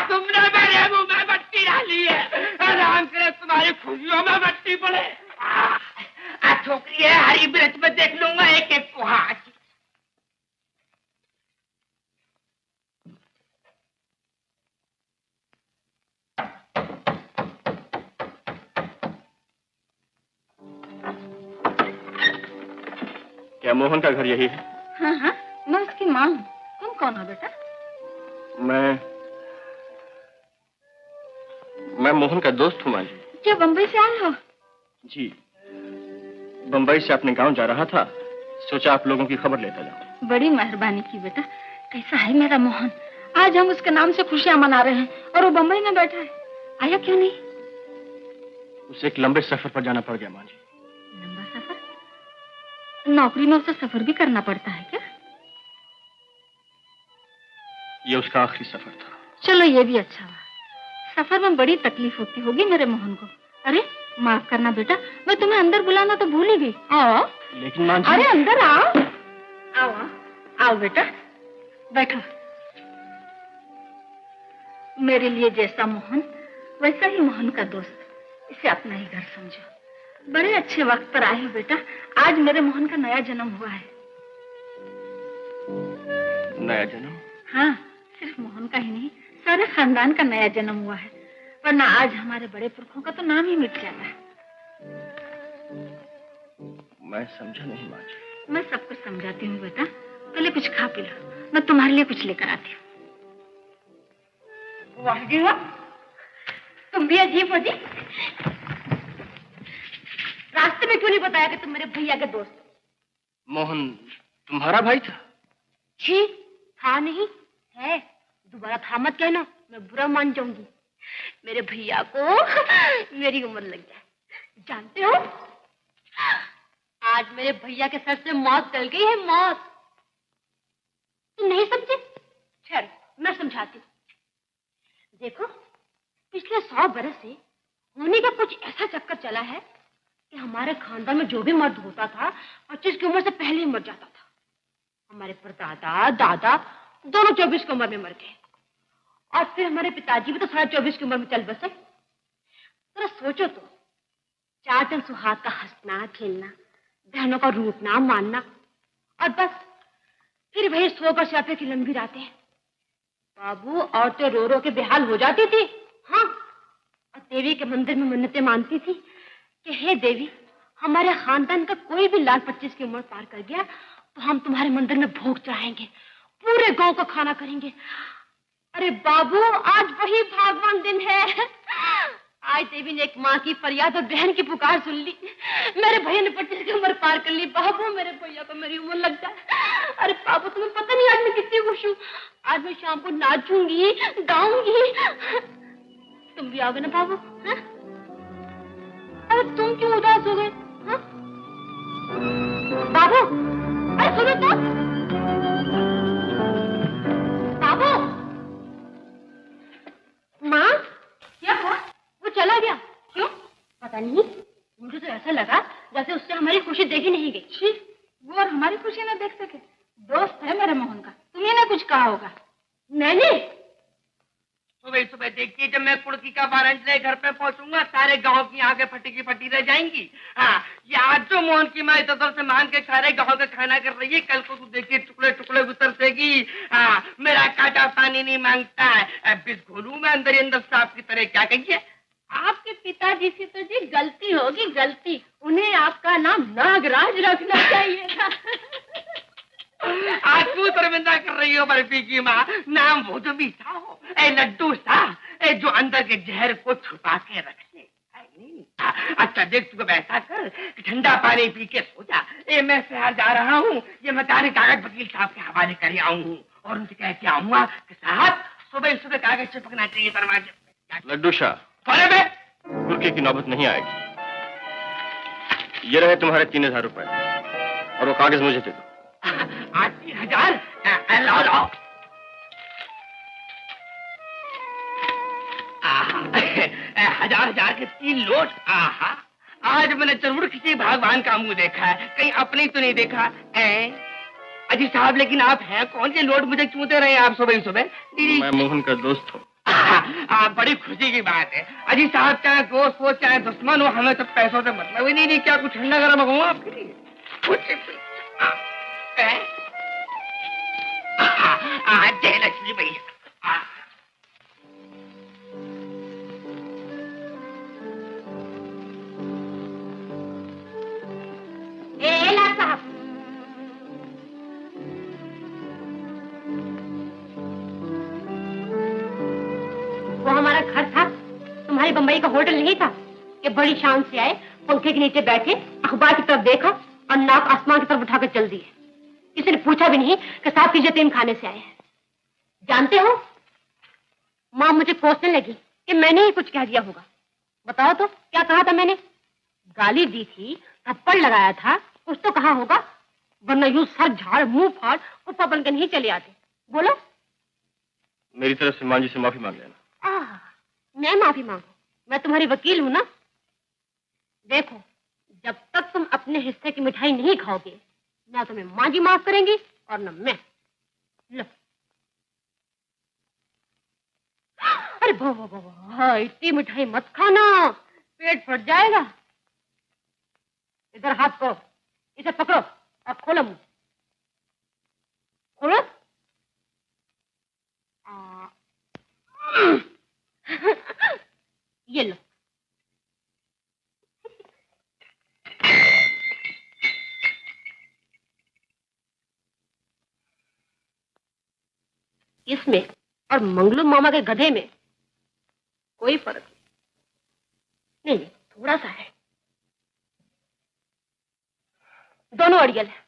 Speaker 4: तुमने मेरे मुंह में मट्टी डाली है। राम करे तुम्हारी खुशियों में मट्टी पड़े। छोकरी है, हरी ब्रज में देख लूंगा एक एक को। हाँ,
Speaker 3: क्या मोहन का घर यही है?
Speaker 8: हाँ हाँ, मैं उसकी माँ हूँ। तुम कौन हो बेटा?
Speaker 3: मैं मोहन का दोस्त हूँ माँ जी।
Speaker 8: क्या बम्बई से आए हो?
Speaker 3: जी, बम्बई से अपने गांव जा रहा था, सोचा आप लोगों की खबर लेता जाऊं।
Speaker 8: बड़ी मेहरबानी की बेटा। कैसा है मेरा मोहन? आज हम उसके नाम से खुशियाँ मना रहे हैं और वो बम्बई में बैठा है। आया क्यों नहीं?
Speaker 3: उसे एक लंबे सफर पर जाना पड़ गया माँ जी।
Speaker 8: लंबा सफर? नौकरी में उसे सफर भी करना पड़ता है क्या?
Speaker 3: ये उसका आखिरी सफर था।
Speaker 8: चलो ये भी अच्छा हुआ। सफर में बड़ी तकलीफ होती होगी मेरे मोहन को। अरे माफ करना बेटा, मैं तुम्हें अंदर बुलाना तो भूल ही गई। आओ।
Speaker 3: लेकिन माँ जी।
Speaker 8: अरे अंदर आओ। आओ आओ बेटा, बैठो। मेरे लिए जैसा मोहन वैसा ही मोहन का दोस्त, इसे अपना ही घर समझो। बड़े अच्छे वक्त पर आए हो बेटा, आज मेरे मोहन का नया जन्म हुआ है।
Speaker 3: नया जन्म?
Speaker 8: हाँ, सिर्फ मोहन का ही नहीं, सारे खानदान का नया जन्म हुआ है, वरना आज हमारे बड़े पुरखों का तो नाम ही मिट जाता है।
Speaker 3: मैं समझा नहीं माँ जी।
Speaker 8: मैं सब कुछ समझाती हूँ बेटा, पहले कुछ खा पी लो, मैं तुम्हारे लिए कुछ लेकर आती हूँ। वाह जी वाह, तुम भी अजीब हो जी। रास्ते में क्यों नहीं बताया कि तुम मेरे भैया के दोस्त हो?
Speaker 3: मोहन तुम्हारा भाई था?
Speaker 8: जी था नहीं है, दोबारा था मत कहना, मैं बुरा मान जाऊंगी। मेरे भैया को मेरी उम्र लग जाए, जानते हो आज मेरे भैया के सर से मौत टल गई है, मौत। तुम नहीं समझे? खैर मैं समझाती हूँ। देखो, पिछले 100 बरस से होने का कुछ ऐसा चक्कर चला है कि हमारे खानदान में जो भी मर्द होता था 25 की उम्र से पहले ही मर जाता था। हमारे परदादा दादा दोनों 24 की उम्र में मर गए, और फिर हमारे पिताजी भी तो 24.5 की उम्र में चल बसे। जरा सोचो तो, 4 दिन सुहाग का हंसना खेलना, बहनों का रूठना मानना, और बस फिर वही 100 का शापे की लंबी रातें। बाबू औरतें रो रो के बेहाल हो जाती थी। हाँ, और देवी के मंदिर में मन्नतें मानती थी कि हे देवी, हमारे खानदान का कोई भी लाल 25 की उम्र पार कर गया तो हम तुम्हारे मंदिर में भोग चढ़ाएंगे, पूरे गांव का खाना करेंगे। अरे बाबू, आज वही भागवान दिन है। आज देवी ने एक माँ की फरियाद और बहन की पुकार सुन ली। मेरे भैया ने 25 की उम्र पार कर ली। बाबू, मेरे भैया को मेरी उम्र लग जाए। अरे बाबू, तुम्हें पता नहीं आज मैं कितनी खुश हूँ। आज मैं शाम को नाचूंगी गाऊंगी। तुम भी आओगे ना बाबू? हाँ? अरे तुम क्यों उदास हो गए? हाँ? बाबू, अरे सुनो तो। बाबू, माँ, क्या हुआ? वो चला गया। क्यों? पता नहीं, मुझे तो ऐसा लगा जैसे उससे हमारी खुशी देखी नहीं गई। वो और हमारी खुशी ना देख सके? दोस्त है मेरे मोहन का, तुम्हें ना कुछ कहा होगा। मैंने
Speaker 2: सुबह सुबह देखिए, जब मैं कुड़की का 12 घर पे पहुंचूंगा, सारे गांव की आंखें फटी की फटी रह जाएंगी। हाँ, ये आज जो मोहन की माँ इधर से मान के सारे गांव का खाना कर रही है, कल को तू देखिए टुकड़े टुकड़े उतरसेगी। हाँ, मेरा काटा पानी नहीं मांगता है, बिस घोलू मैं अंदर ही अंदर सांप की तरह। क्या कहिए?
Speaker 8: आपके पिताजी से तो जी गलती होगी, गलती। उन्हें आपका नाम नागराज रखना चाहिए था।
Speaker 2: आज तू शर्मिंदा कर रही हो बर्फी की माँ, नाम वो जो मीठा हो, ए लड्डू सा, ए जो अंदर के जहर को छुपा के रख ले। अच्छा देख, तू ऐसा कर कि ठंडा पानी पी के सो जा। ए मैं शहर जा रहा हूँ, ये मैं तारे कागज वकील साहब के हवाले कर आऊँ, और उनसे कह के आऊंगा कि साहब सुबह सुबह कागज चिपकना चाहिए दरवाजे पे।
Speaker 3: लड्डू शाह, कुर्की की नौबत नहीं आएगी। ये रहे तुम्हारे 3000 रुपए, और वो कागज मुझे दे दो।
Speaker 2: 3000? लाओ लाओ। 1000 के 3 लोट। आहा, आज मैंने जरूर किसी भगवान का मुंह देखा है, कहीं अपने तो नहीं देखा। अजी साहब, लेकिन आप हैं कौन? ये लोट मुझे क्यों दे रहे हैं आप सुबह सुबह?
Speaker 3: मैं मोहन का दोस्त हूँ।
Speaker 2: बड़ी खुशी की बात है। अजी साहब, चाहे दोस्त हो चाहे दुश्मन हो, हमें तो पैसों से मतलब ही नहीं। क्या कुछ ठंडा गरम मंगाऊं आपके लिए? जय लक्ष्मी भैया।
Speaker 8: साहब, वो हमारा घर था, तुम्हारी बम्बई का होटल नहीं था कि बड़ी शान से आए, पंखे के नीचे बैठे, अखबार की तरफ देखा और नाक आसमान की तरफ उठाकर चल दिए। किसी ने पूछा भी नहीं कि साहब किस यतीम खाने से आए हैं। जानते हो, माँ मुझे कोसने लगी कि मैंने ही कुछ कह दिया होगा। बताओ तो क्या कहा था मैंने? गाली दी थी, थप्पड़ लगाया था, कुछ तो कहा होगा, वरना यूं सर झाड़ मुंह फाड़ कुत्ता बन के नहीं चले आते। बोलो।
Speaker 3: मेरी तरफ से मां जी से माफी मांग लेना।
Speaker 8: मैं माफी मांगू? मैं तुम्हारी वकील हूं ना। देखो, जब तक तुम अपने हिस्से की मिठाई नहीं खाओगे, ना तुम्हें माँ जी माफ करेंगी और न मैं। लो। अरे बाबा, इतनी मिठाई मत खाना, पेट फट जाएगा। इधर हाथ को, इसे पकड़ो और खोलो मुंह। खोलो। ये लो। इसमें और मंगलू मामा के गधे में कोई फर्क नहीं। नहीं, थोड़ा सा है। दोनों अड़ियल है।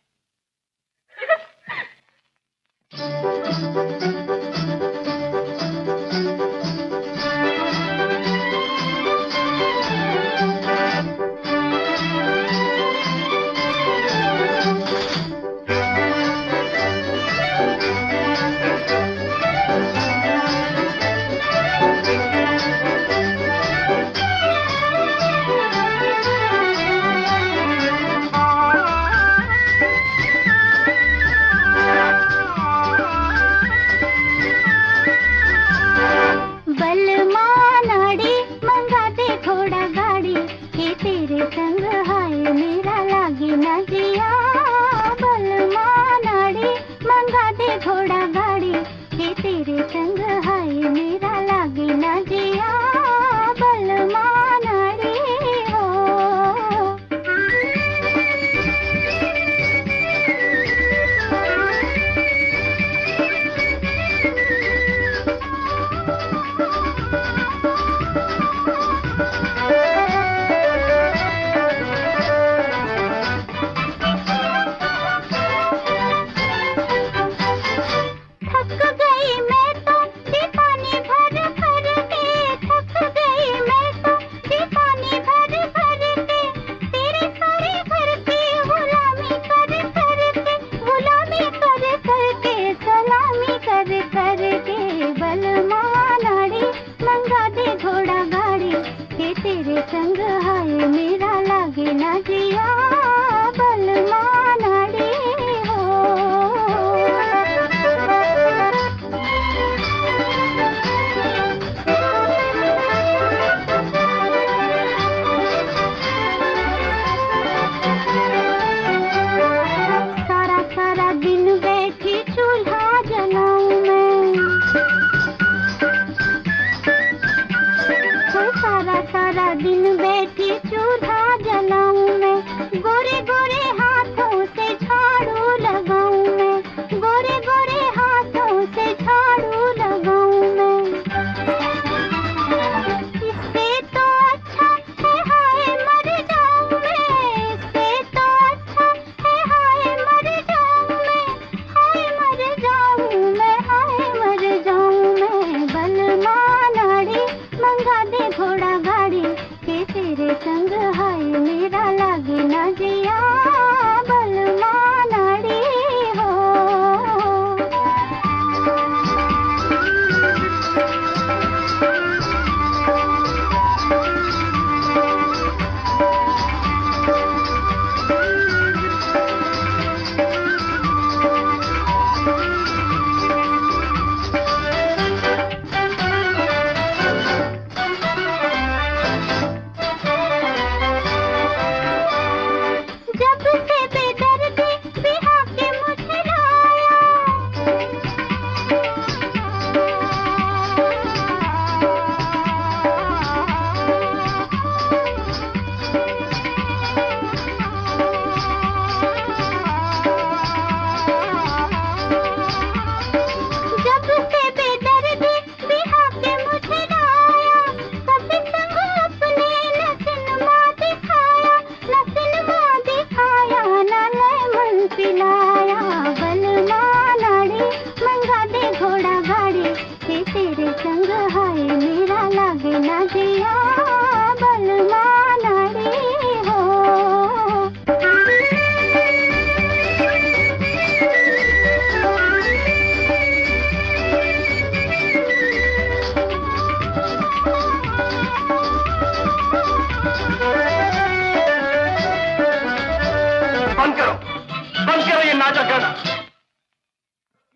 Speaker 2: बंद करो ये नाटक गाना।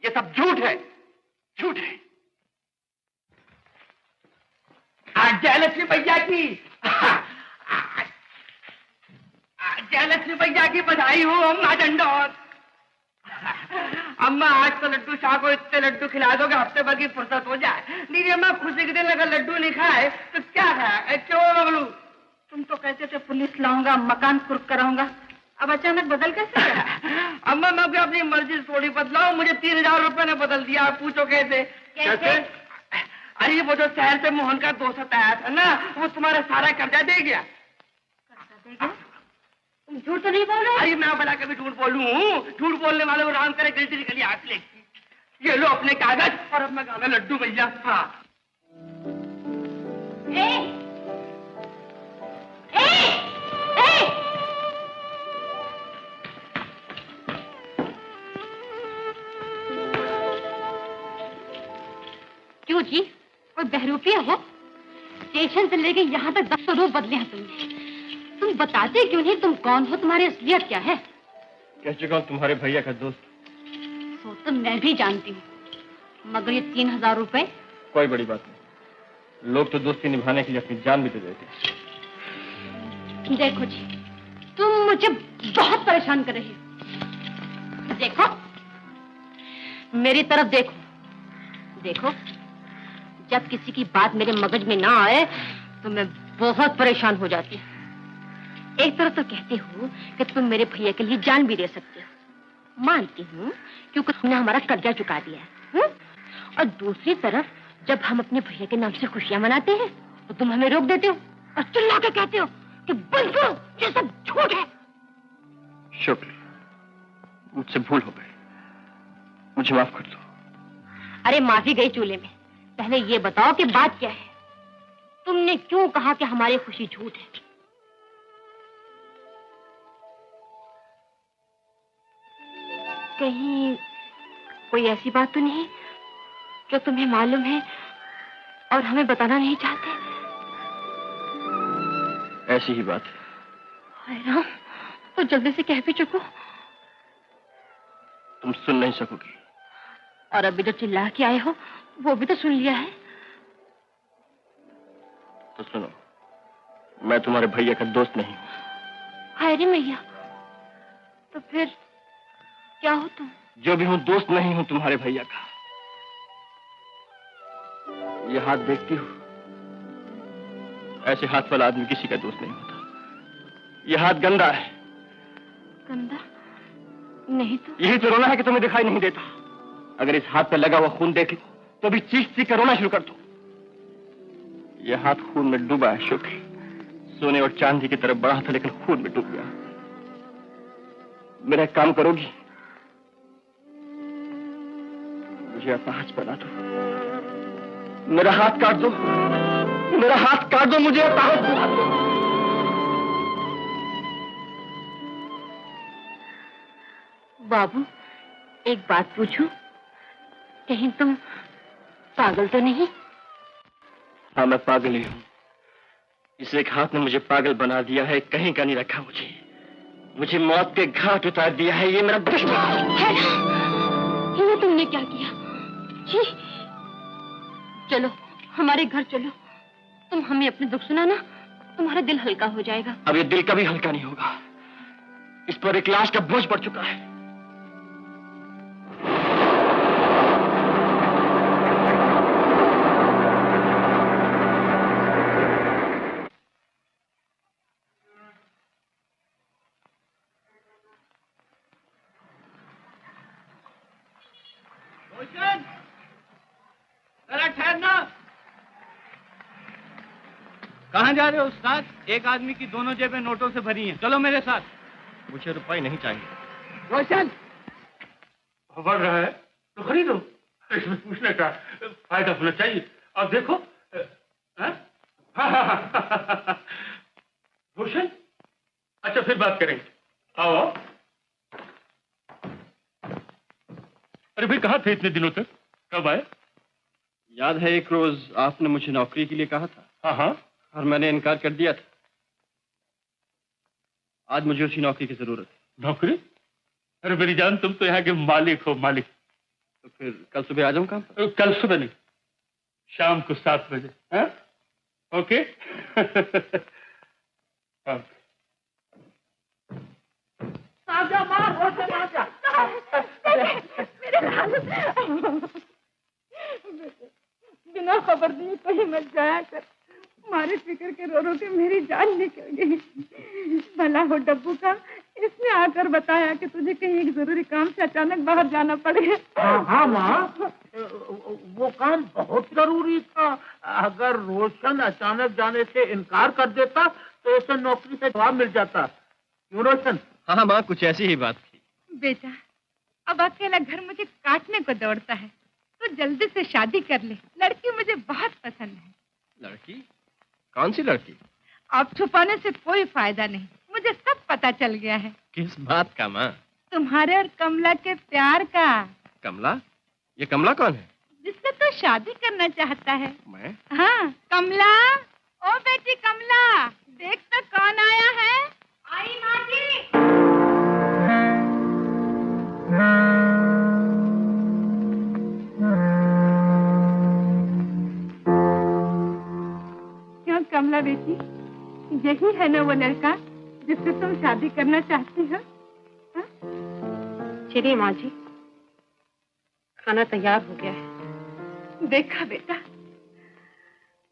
Speaker 2: ये सब झूठ है, झूठ है।
Speaker 4: जयलक्ष्मी भैया की जयलक्ष्मी भैया की बधाई हो अम्मा डंडौत। अम्मा आज तो लड्डू शाह को इतने लड्डू खिला दो कि हफ्ते भर की फुर्सत हो जाए। दीदी अम्मा खुशी के दिन अगर लड्डू नहीं खाए तो क्या खाए? क्यों बबलू? तुम तो कहते थे पुलिस लाऊंगा, मकान कुर्क कराऊंगा, अब अचानक बदल कैसे गया? अम्मा मैं भी अपनी मर्जी थोड़ी बदलाऊं, मुझे 3000 रुपए ने बदल दिया। आप पूछो कैसे?
Speaker 8: कैसे?
Speaker 4: अरे वो जो शहर से मोहन का दोस्त आया था ना, वो तुम्हारा सारा कर्जा दे गया।
Speaker 8: कर्जा दे गया? तुम झूठ तो नहीं बोल रहे?
Speaker 4: अरे मैं भला कभी झूठ बोलूं? झूठ बोलने वाले को राम करे गिलती निकली आंख लेगी। ये लो अपने कागज और अब मैं गाना लड्डू भैया। हाँ
Speaker 8: क्यों जी, कोई बहरूपी हो? स्टेशन से लेके यहाँ तक 10 रूप बदले हैं तुमने। तुम बताते क्यों नहीं तुम कौन हो, तुम्हारी असलियत क्या है?
Speaker 2: कह चुका हूँ तुम्हारे भैया का दोस्त।
Speaker 8: वो तो मैं भी जानती हूँ, मगर ये 3000 रुपए?
Speaker 2: कोई बड़ी बात नहीं, लोग तो दोस्ती निभाने के लिए अपनी जान भी दे देते।
Speaker 8: देखो जी, तुम मुझे बहुत परेशान कर रही हो। देखो मेरी तरफ देखो। देखो जब किसी की बात मेरे मगज में ना आए तो मैं बहुत परेशान हो जाती हूँ। एक तरफ तो कहती हूँ कि तुम मेरे भैया के लिए जान भी दे सकते हो, मानती हूँ क्योंकि तुमने हमारा कर्जा चुका दिया है। और दूसरी तरफ जब हम अपने भैया के नाम से खुशियां मनाते हैं तो तुम हमें रोक देते हो और चिल्ला के कहते हो कि बंद करो, ये सब झूठ है।
Speaker 2: शुक्र, मुझसे भूल हो गई, मुझे माफ कर दो।
Speaker 8: अरे माफी गई चूल्हे में। पहले ये बताओ कि बात क्या है? तुमने क्यों कहा कि हमारी खुशी झूठ है? कहीं कोई ऐसी बात तो नहीं जो तुम्हें मालूम है और हमें बताना नहीं चाहते?
Speaker 2: ऐसी ही बात है।
Speaker 8: हाय राम, तो जल्दी से कह भी चुको।
Speaker 2: तुम सुन नहीं सकोगी।
Speaker 8: और अभी जो चिल्ला के आए हो वो भी तो सुन लिया है।
Speaker 2: तो सुनो, मैं तुम्हारे भैया का दोस्त नहीं हूँ।
Speaker 8: हाय रे मैया, तो फिर क्या हो तुम?
Speaker 2: जो भी हूँ दोस्त नहीं हूँ तुम्हारे भैया का। ये हाथ देखती हो, ऐसे हाथ वाला आदमी किसी का दोस्त नहीं होता। ये हाथ गंदा है।
Speaker 8: गंदा नहीं तो?
Speaker 2: यही तो रोना है कि तुम्हें दिखाई नहीं देता। अगर इस हाथ पर लगा हुआ खून देख लो तो भी चीख चीख कर रोना शुरू कर दो। यह हाथ खून में डूबा है शुक्र। सोने और चांदी की तरफ बढ़ा था लेकिन खून में डूब गया। मेरा काम करोगी? मुझे अपाहज बना दो, मेरा हाथ काट दो, मेरा हाथ काट दो, मुझे अपाहज बना दो।
Speaker 8: बाबू एक बात पूछूं? कहीं तुम पागल तो नहीं?
Speaker 2: हाँ मैं पागल ही हूँ। इस एक हाथ ने मुझे पागल बना दिया है, कहीं का नहीं रखा मुझे मौत के घाट उतार दिया है। ये मेरा दुश्मन है।
Speaker 8: ये तुमने क्या किया? जी चलो हमारे घर चलो, तुम हमें अपने दुख सुनाना, तुम्हारा दिल हल्का हो जाएगा।
Speaker 2: अब ये दिल कभी हल्का नहीं होगा। इस पर एक लाश का बोझ पड़ चुका है।
Speaker 1: कहाँ जा रहे हो उस्ताद? एक आदमी की दोनों जेबें नोटों से भरी हैं। चलो मेरे साथ।
Speaker 2: मुझे रुपए नहीं चाहिए।
Speaker 1: रोशन
Speaker 7: बढ़ रहा है तो खरीदो, इसमें पूछने का फायदा होना चाहिए। अब देखो रोशन, अच्छा फिर बात करेंगे। आओ। अरे भाई कहाँ थे इतने दिनों तक? कब आए?
Speaker 2: याद है एक रोज आपने मुझे नौकरी के लिए कहा था।
Speaker 7: हाँ हाँ,
Speaker 2: और मैंने इनकार कर दिया था। आज मुझे उसी नौकरी की जरूरत है।
Speaker 7: नौकरी? अरे मेरी जान, तुम तो यहाँ के मालिक हो, मालिक।
Speaker 2: तो फिर कल सुबह आ जाऊं काम?
Speaker 7: कल सुबह नहीं, शाम को 7 बजे। हाँ? ओके?
Speaker 6: आजा माँ, आजा। बिना खबर दिए कहीं मत जाया कर। मारे फिक्र के रो रो के मेरी जान निकल गई। भला हो डब्बू का, इसने आकर बताया कि तुझे कहीं एक जरूरी काम से अचानक बाहर जाना पड़ गया।
Speaker 4: हाँ माँ, वो काम बहुत जरूरी था। अगर रोशन अचानक जाने से इनकार कर देता तो उसे नौकरी से जवाब मिल जाता। क्यों रोशन?
Speaker 2: हाँ माँ, कुछ ऐसी ही बात थी।
Speaker 6: बेटा, अब अकेला घर मुझे काटने को दौड़ता है, तो जल्दी से शादी कर ले। लड़की मुझे बहुत पसंद है।
Speaker 2: लड़की? कौन सी लड़की?
Speaker 6: अब छुपाने से कोई फायदा नहीं, मुझे सब पता चल गया है।
Speaker 2: किस बात का माँ?
Speaker 6: तुम्हारे और कमला के प्यार का।
Speaker 2: कमला? ये कमला कौन है?
Speaker 6: जिससे तो शादी करना चाहता है।
Speaker 2: मैं?
Speaker 6: हाँ, कमला। ओ बेटी कमला, देख तो कौन आया है। आई माँ जी। क्यों कमला बेटी, यही है ना वो लड़का जिससे तुम शादी करना चाहती हो?
Speaker 9: चलिए माँ जी, खाना तैयार हो गया है।
Speaker 6: देखा बेटा,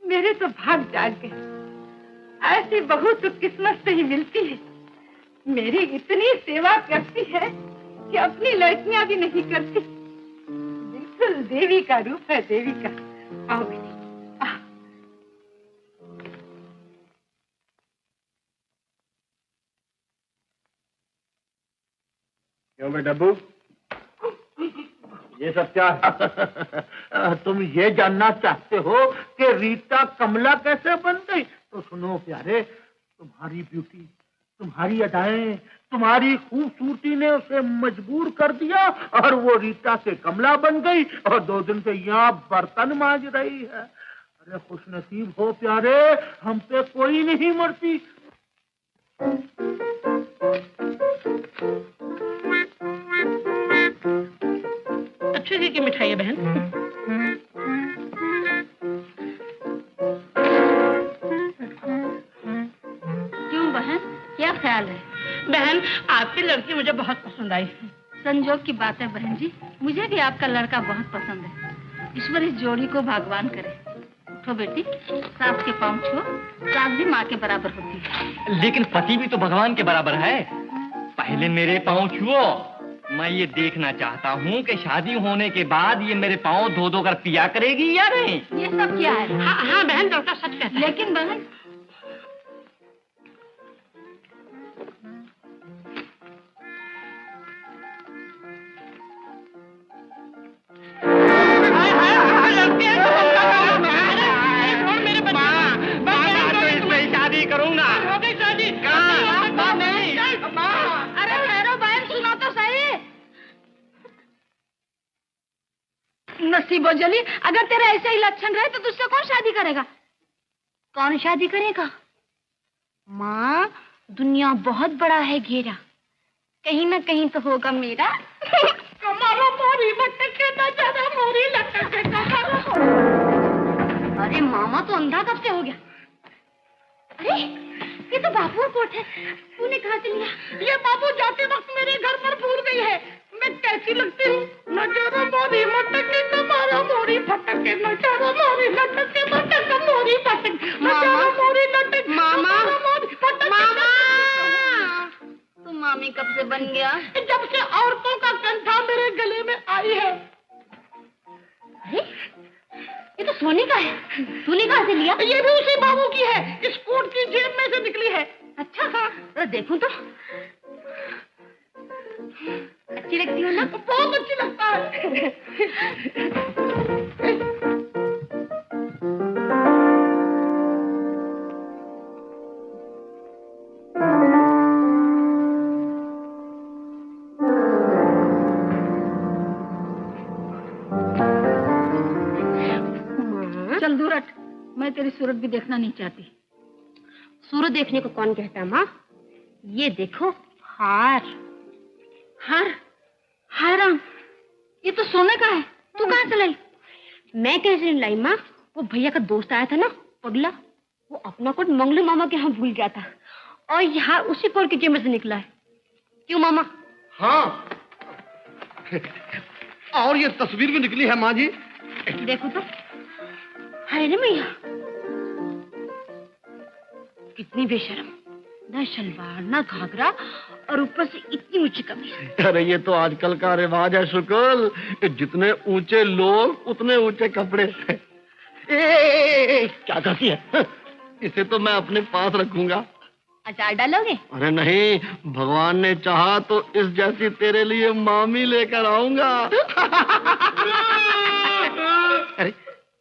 Speaker 6: मेरे तो भाग जाग गए। ऐसी बहू तो किस्मत से ही मिलती है। मेरी इतनी सेवा करती है कि अपनी लड़कियां भी नहीं करती। बिल्कुल देवी का रूप है, देवी का। आओ बेटी, आओ।
Speaker 4: क्यों बे डब्बू, ये सब क्या है? तुम ये जानना चाहते हो कि रीता कमला कैसे बन गई? तो सुनो प्यारे, तुम्हारी ब्यूटी, तुम्हारी अदाएं, तुम्हारी खूबसूरती ने उसे मजबूर कर दिया और वो रीता से कमला बन गई और 2 दिन से यहाँ बर्तन मांज रही है। अरे खुशनसीब हो प्यारे, हम पे कोई नहीं मरती।
Speaker 9: अच्छे घी की मिठाई है बहन।
Speaker 8: क्यों बहन, क्या ख्याल है?
Speaker 9: बहन, आपकी लड़की मुझे बहुत पसंद आई।
Speaker 8: संजोग की बात है बहन जी, मुझे भी आपका लड़का बहुत पसंद है। ईश्वर इस जोड़ी को भगवान करे। उठो बेटी, सास के पाँव छुओ, सास भी माँ के बराबर होती है।
Speaker 2: लेकिन पति भी तो भगवान के बराबर है। पहले मेरे पाँव छुओ। मैं ये देखना चाहता हूँ कि शादी होने के बाद ये मेरे पाँव धो धो कर पिया करेगी या नहीं।
Speaker 8: ये सब क्या है?
Speaker 9: हाँ बहन, लड़का सच कहता है।
Speaker 8: लेकिन बहन,
Speaker 2: शादी करूंगा।
Speaker 8: अरे ठहरो बहन, सुनो तो सही। नसीबो जली, अगर तेरा ऐसे ही लक्षण रहे तो तुझसे कौन शादी करेगा? कौन शादी करेगा? माँ, दुनिया बहुत बड़ा है घेरा, कहीं ना कहीं तो होगा मेरा।
Speaker 9: कमारो मोरी लटके ना जरा, मोरी लटके कमारो।
Speaker 8: अरे मामा तो अंधा कब से हो गया? अरे ये तो बाबू कोट है, तूने कहाँ से लिया?
Speaker 9: ये बाबू जाते वक्त मेरे घर पर भूल गई है। मैं कैसी लगती हूँ? न जरा मोरी मटके कमारो, मोरी फटके, न जरा मोरी लटके मटके, मोरी फटके, न जरा मोरी लटके,
Speaker 8: मामा,
Speaker 9: मोरी फटके।
Speaker 8: मामा, तू मामी कब से बन गया?
Speaker 9: जब से औरतों का कंठा मेरे गले में आई है।
Speaker 8: अरे ये तो सोने का है, तूने कहाँ से लिया?
Speaker 9: ये भी उसी बाबू की है, इस कोट की जेब में से निकली है।
Speaker 8: अच्छा, तो देखूं तो अच्छी लगती हो ना?
Speaker 9: बहुत अच्छी लगता है।
Speaker 8: चल दूर हट, मैं तेरी सूरत भी देखना नहीं चाहती।
Speaker 9: सूरत देखने को कौन कहता है माँ? ये देखो हार।
Speaker 8: हार? हाय राम, ये तो सोने का है। तू कहाँ से लाई? मैं कैसे लाई माँ? वो भैया का दोस्त आया था ना, पगला, वो अपना कोट मंगलू मामा के यहाँ भूल गया था और यहाँ उसी कोट के जेब से निकला है। क्यों मामा?
Speaker 4: हाँ, और ये तस्वीर भी निकली है माँ जी।
Speaker 8: देखो तो, हाय रे मैया, कितनी बेशर्म, ना शलवार ना घाघरा और ऊपर से इतनी ऊंची कमीज।
Speaker 4: अरे ये तो आजकल का रिवाज है शुक्ल, जितने ऊंचे लोग उतने ऊंचे कपड़े। क्या कहती है? इसे तो मैं अपने पास रखूंगा।
Speaker 8: अचार डालोगे?
Speaker 4: अरे नहीं, भगवान ने चाहा तो इस जैसी तेरे लिए मामी लेकर आऊंगा। अरे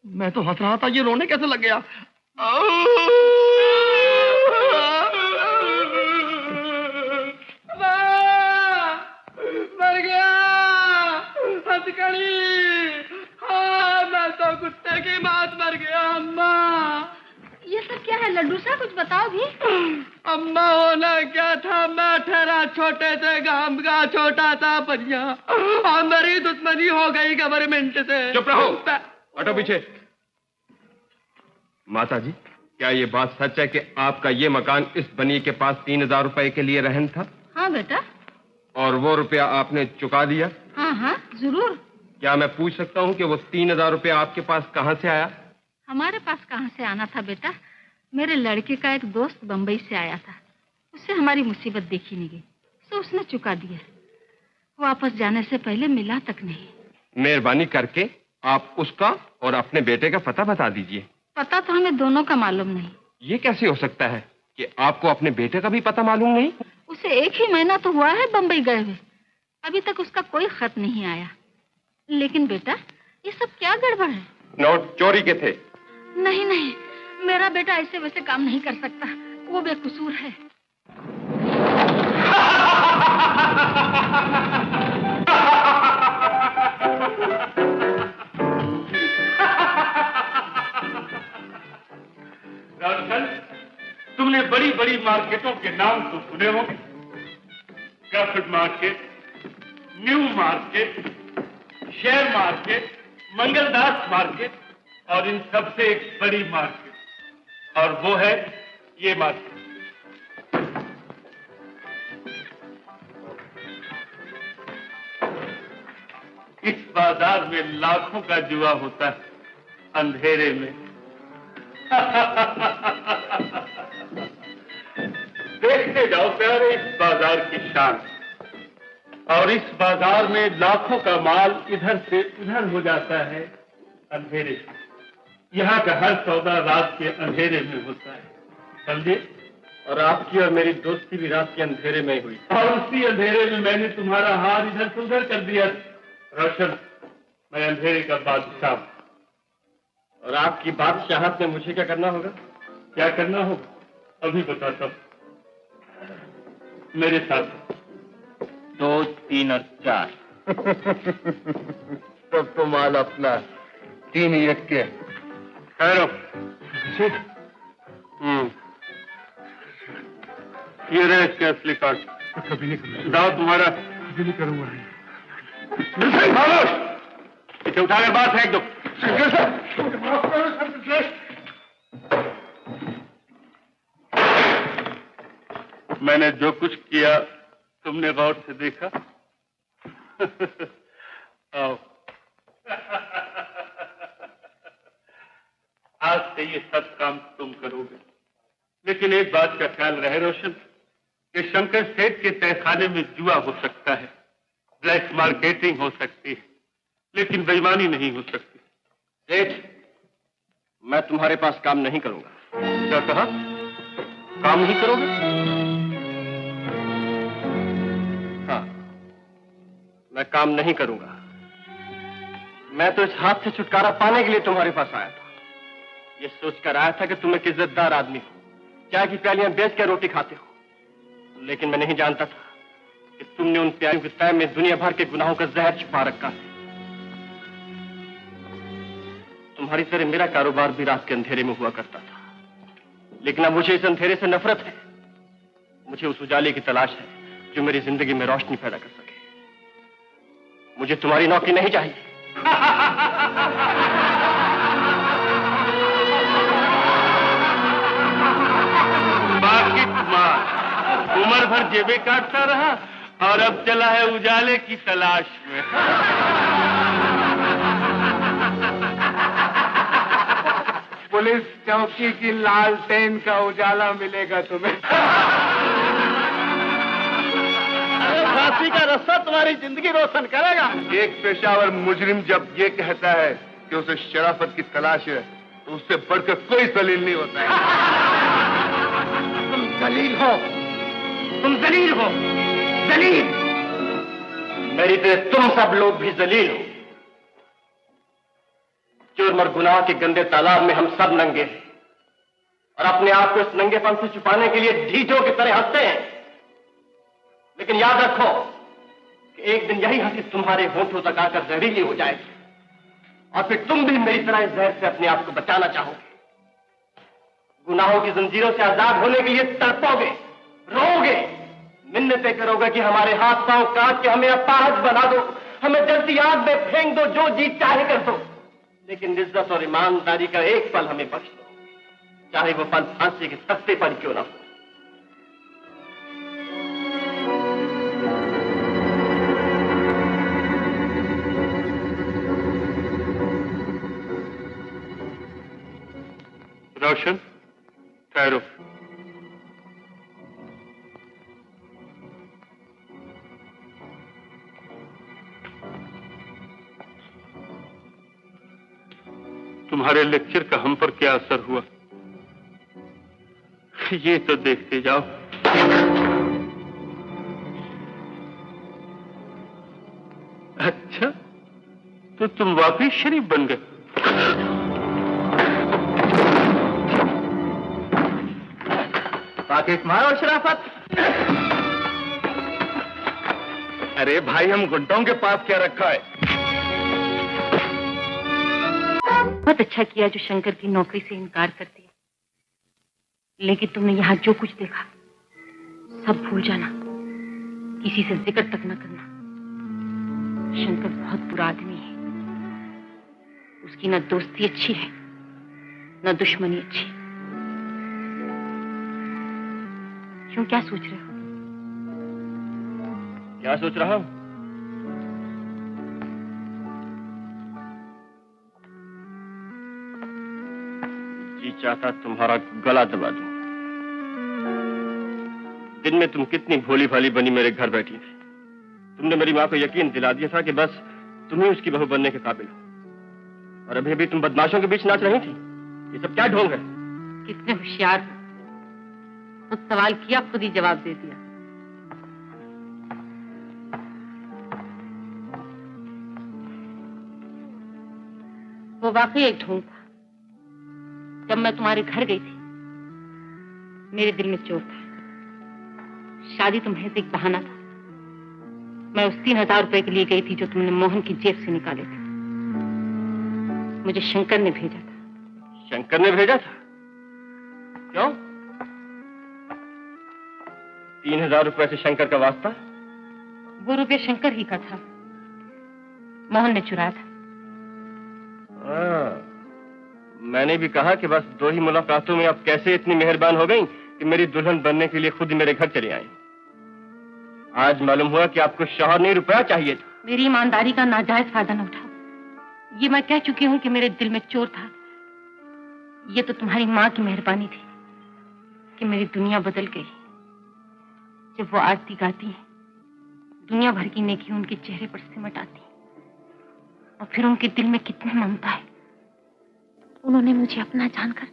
Speaker 4: मैं तो हंस रहा था, ये रोने कैसे लग गया?
Speaker 1: मर गया हथकड़ी। हाँ, मैं तो कुत्ते की मौत मर गया। अम्मा,
Speaker 8: ये सब क्या है लड्डू सा? कुछ बताओ भी।
Speaker 1: अम्मा होना क्या था, मैं ठहरा छोटे से गांव का छोटा सा परिया और मेरी दुश्मनी हो गई गवर्नमेंट से।
Speaker 5: चुप रहो, हटो पीछे। माता जी, क्या ये बात सच है कि आपका ये मकान इस बनी के पास 3000 रुपए के लिए रहन था?
Speaker 8: हाँ बेटा।
Speaker 5: और वो रुपया आपने चुका दिया?
Speaker 8: हाँ हाँ जरूर।
Speaker 5: क्या मैं पूछ सकता हूँ कि वो 3000 रुपया आपके पास कहाँ से आया?
Speaker 8: हमारे पास कहाँ से आना था बेटा, मेरे लड़के का एक दोस्त बम्बई से आया था, उससे हमारी मुसीबत देखी नहीं गई तो उसने चुका दिया। वापस जाने से पहले मिला तक नहीं।
Speaker 5: मेहरबानी करके आप उसका और अपने बेटे का पता बता दीजिए।
Speaker 8: पता तो हमें दोनों का मालूम नहीं।
Speaker 5: ये कैसे हो सकता है कि आपको अपने बेटे का भी पता मालूम नहीं?
Speaker 8: उसे 1 ही महीना तो हुआ है बम्बई गए हुए, अभी तक उसका कोई खत नहीं आया। लेकिन बेटा ये सब क्या गड़बड़ है?
Speaker 5: नोट चोरी के थे?
Speaker 8: नहीं नहीं, मेरा बेटा ऐसे वैसे काम नहीं कर सकता, वो बेकसूर है।
Speaker 7: राजन, तुमने बड़ी बड़ी मार्केटों के नाम तो सुने होंगे, Crawford market, new market, share market, Mangaldas market और इन सब से एक बड़ी मार्केट, और वो है ये मार्केट। इस बाजार में लाखों का जुआ होता है, अंधेरे में। देखते जाओ प्यारे इस बाजार की शान, और इस बाजार में लाखों का माल इधर से उधर हो जाता है अंधेरे से। यहाँ का हर सौदा रात के अंधेरे में होता है, समझे? और आपकी और मेरी दोस्ती भी रात के अंधेरे में हुई, और उसी अंधेरे में मैंने तुम्हारा हार इधर से उधर कर दिया। रोशन, मैं अंधेरे का बादशाह हूं। और आपकी बादशाहत में मुझे क्या करना होगा? क्या करना होगा अभी बताता हूं, मेरे साथ 2, 3 और 4।
Speaker 1: तब तो माल अपना 3 ही रख के।
Speaker 7: ठहरो। ये रहे इसके असली कार्ड। कभी नहीं करूंगा। दाव तुम्हारा? कभी नहीं करूंगा। इसे उठाकर बाहर फेंक दो। मैंने जो कुछ किया तुमने गौर से देखा? आओ। आज से ये सब काम तुम करोगे, लेकिन एक बात का ख्याल रहे रोशन, कि शंकर सेठ के तहखाने में जुआ हो सकता है, ब्लैक मार्केटिंग हो सकती है, लेकिन बेईमानी नहीं हो सकती।
Speaker 5: सेठ, मैं तुम्हारे पास काम नहीं करूंगा।
Speaker 7: क्या कहा? काम नहीं करोगे?
Speaker 5: हाँ, मैं काम नहीं करूंगा। मैं तो इस हाथ से छुटकारा पाने के लिए तुम्हारे पास आया था। ये सोचकर आया था कि तुम एक इज्जतदार आदमी हो, चाय की प्यालियां बेच कर रोटी खाते हो, लेकिन मैं नहीं जानता था कि तुमने उन प्यालियों के तय में दुनिया भर के गुनाहों का जहर छिपा रखा है। तुम्हारी तरह मेरा कारोबार भी रात के अंधेरे में हुआ करता था, लेकिन अब मुझे इस अंधेरे से नफरत है। मुझे उस उजाले की तलाश है जो मेरी जिंदगी में रोशनी पैदा कर सके। मुझे तुम्हारी नौकरी नहीं चाहिए।
Speaker 7: बाकी उम्र भर जेबें काटता रहा और अब चला है उजाले की तलाश में।
Speaker 1: पुलिस चौकी की लालटेन का उजाला मिलेगा तुम्हें।
Speaker 7: फांसी का रस्सा तुम्हारी जिंदगी रोशन करेगा।
Speaker 10: एक पेशावर मुजरिम जब ये कहता है कि उसे शराफत की तलाश है तो उससे बढ़कर कोई दलील नहीं होता है।
Speaker 7: तुम जलील हो, तुम जलील हो, जलील।
Speaker 5: मेरी तरह तुम सब लोग भी जलील हो। जुर्म और गुनाह के गंदे तालाब में हम सब नंगे हैं और अपने आप को इस नंगेपन से छुपाने के लिए ढीठों की तरह हंसते हैं। लेकिन याद रखो कि एक दिन यही हंसी तुम्हारे होंठों तक आकर जहरीली हो जाएगी और फिर तुम भी मेरी तरह इस जहर से अपने आप को बचाना चाहोगे। गुनाहों की जंजीरों से आजाद होने के लिए तड़पोगे, रोओगे, मिन्नतें करोगे कि हमारे हाथ पांव काट के हमें अपाहज बना दो, हमें जल्दी आग में फेंक दो, जो जी चाहे कर दो, लेकिन इज्जत और ईमानदारी का एक पल हमें बख्श दो, चाहे वो पल फांसी के तख्ते पर क्यों ना हो।
Speaker 7: रोशन, ठहरो। तुम्हारे लेक्चर का हम पर क्या असर हुआ, ये तो देखते जाओ। अच्छा, तो तुम वाकई शरीफ बन गए।
Speaker 1: बाकी तुम्हारा शराफत।
Speaker 10: अरे भाई, हम गुंडों के पास क्या रखा है?
Speaker 6: बहुत अच्छा किया जो शंकर की नौकरी से इनकार कर दिया, लेकिन तुमने यहाँ जो कुछ देखा सब भूल जाना, किसी से जिक्र तक न करना। शंकर बहुत बुरा आदमी है, उसकी न दोस्ती अच्छी है न दुश्मनी अच्छी। क्यों, क्या सोच रहे हो?
Speaker 5: क्या सोच रहा हूं? जी चाहता तुम्हारा गला दबा दूं। दिन में तुम कितनी भोली भाली बनी मेरे घर बैठी थी। तुमने मेरी मां को यकीन दिला दिया था कि बस तुम ही उसकी बहू बनने के काबिल हो, और अभी अभी तुम बदमाशों के बीच नाच रही थी। ये सब क्या ढोंग है?
Speaker 6: कितने होशियार हो, खुद सवाल किया खुद ही जवाब दे दिया। वो वाकई एक ढोंग था। जब मैं तुम्हारे घर गई थी मेरे दिल में चोट था। शादी तो महज एक बहाना था। मैं उस 3000 रुपए के लिए गई थी जो तुमने मोहन की जेब से निकाले थे। मुझे शंकर ने भेजा था।
Speaker 5: शंकर ने भेजा था? क्यों? 3000 रुपए से शंकर का वास्ता?
Speaker 6: वो रुपये शंकर ही का था, मोहन ने चुराया था।
Speaker 5: मैंने भी कहा कि बस 2 ही मुलाकातों में आप कैसे इतनी मेहरबान हो गई कि मेरी दुल्हन बनने के लिए खुद ही मेरे घर चली आई। आज मालूम हुआ कि आपको शौहर नहीं रुपया चाहिए था।
Speaker 6: मेरी ईमानदारी का नाजायज फायदा न उठाओ। ये मैं कह चुकी हूँ कि मेरे दिल में चोर था। ये तो तुम्हारी माँ की मेहरबानी थी कि मेरी दुनिया बदल गई। जब वो आरती गाती है, दुनिया भर की नेकी उनके चेहरे पर सिमट आती और फिर उनके दिल में कितनी ममता है। उन्होंने मुझे अपना जानकर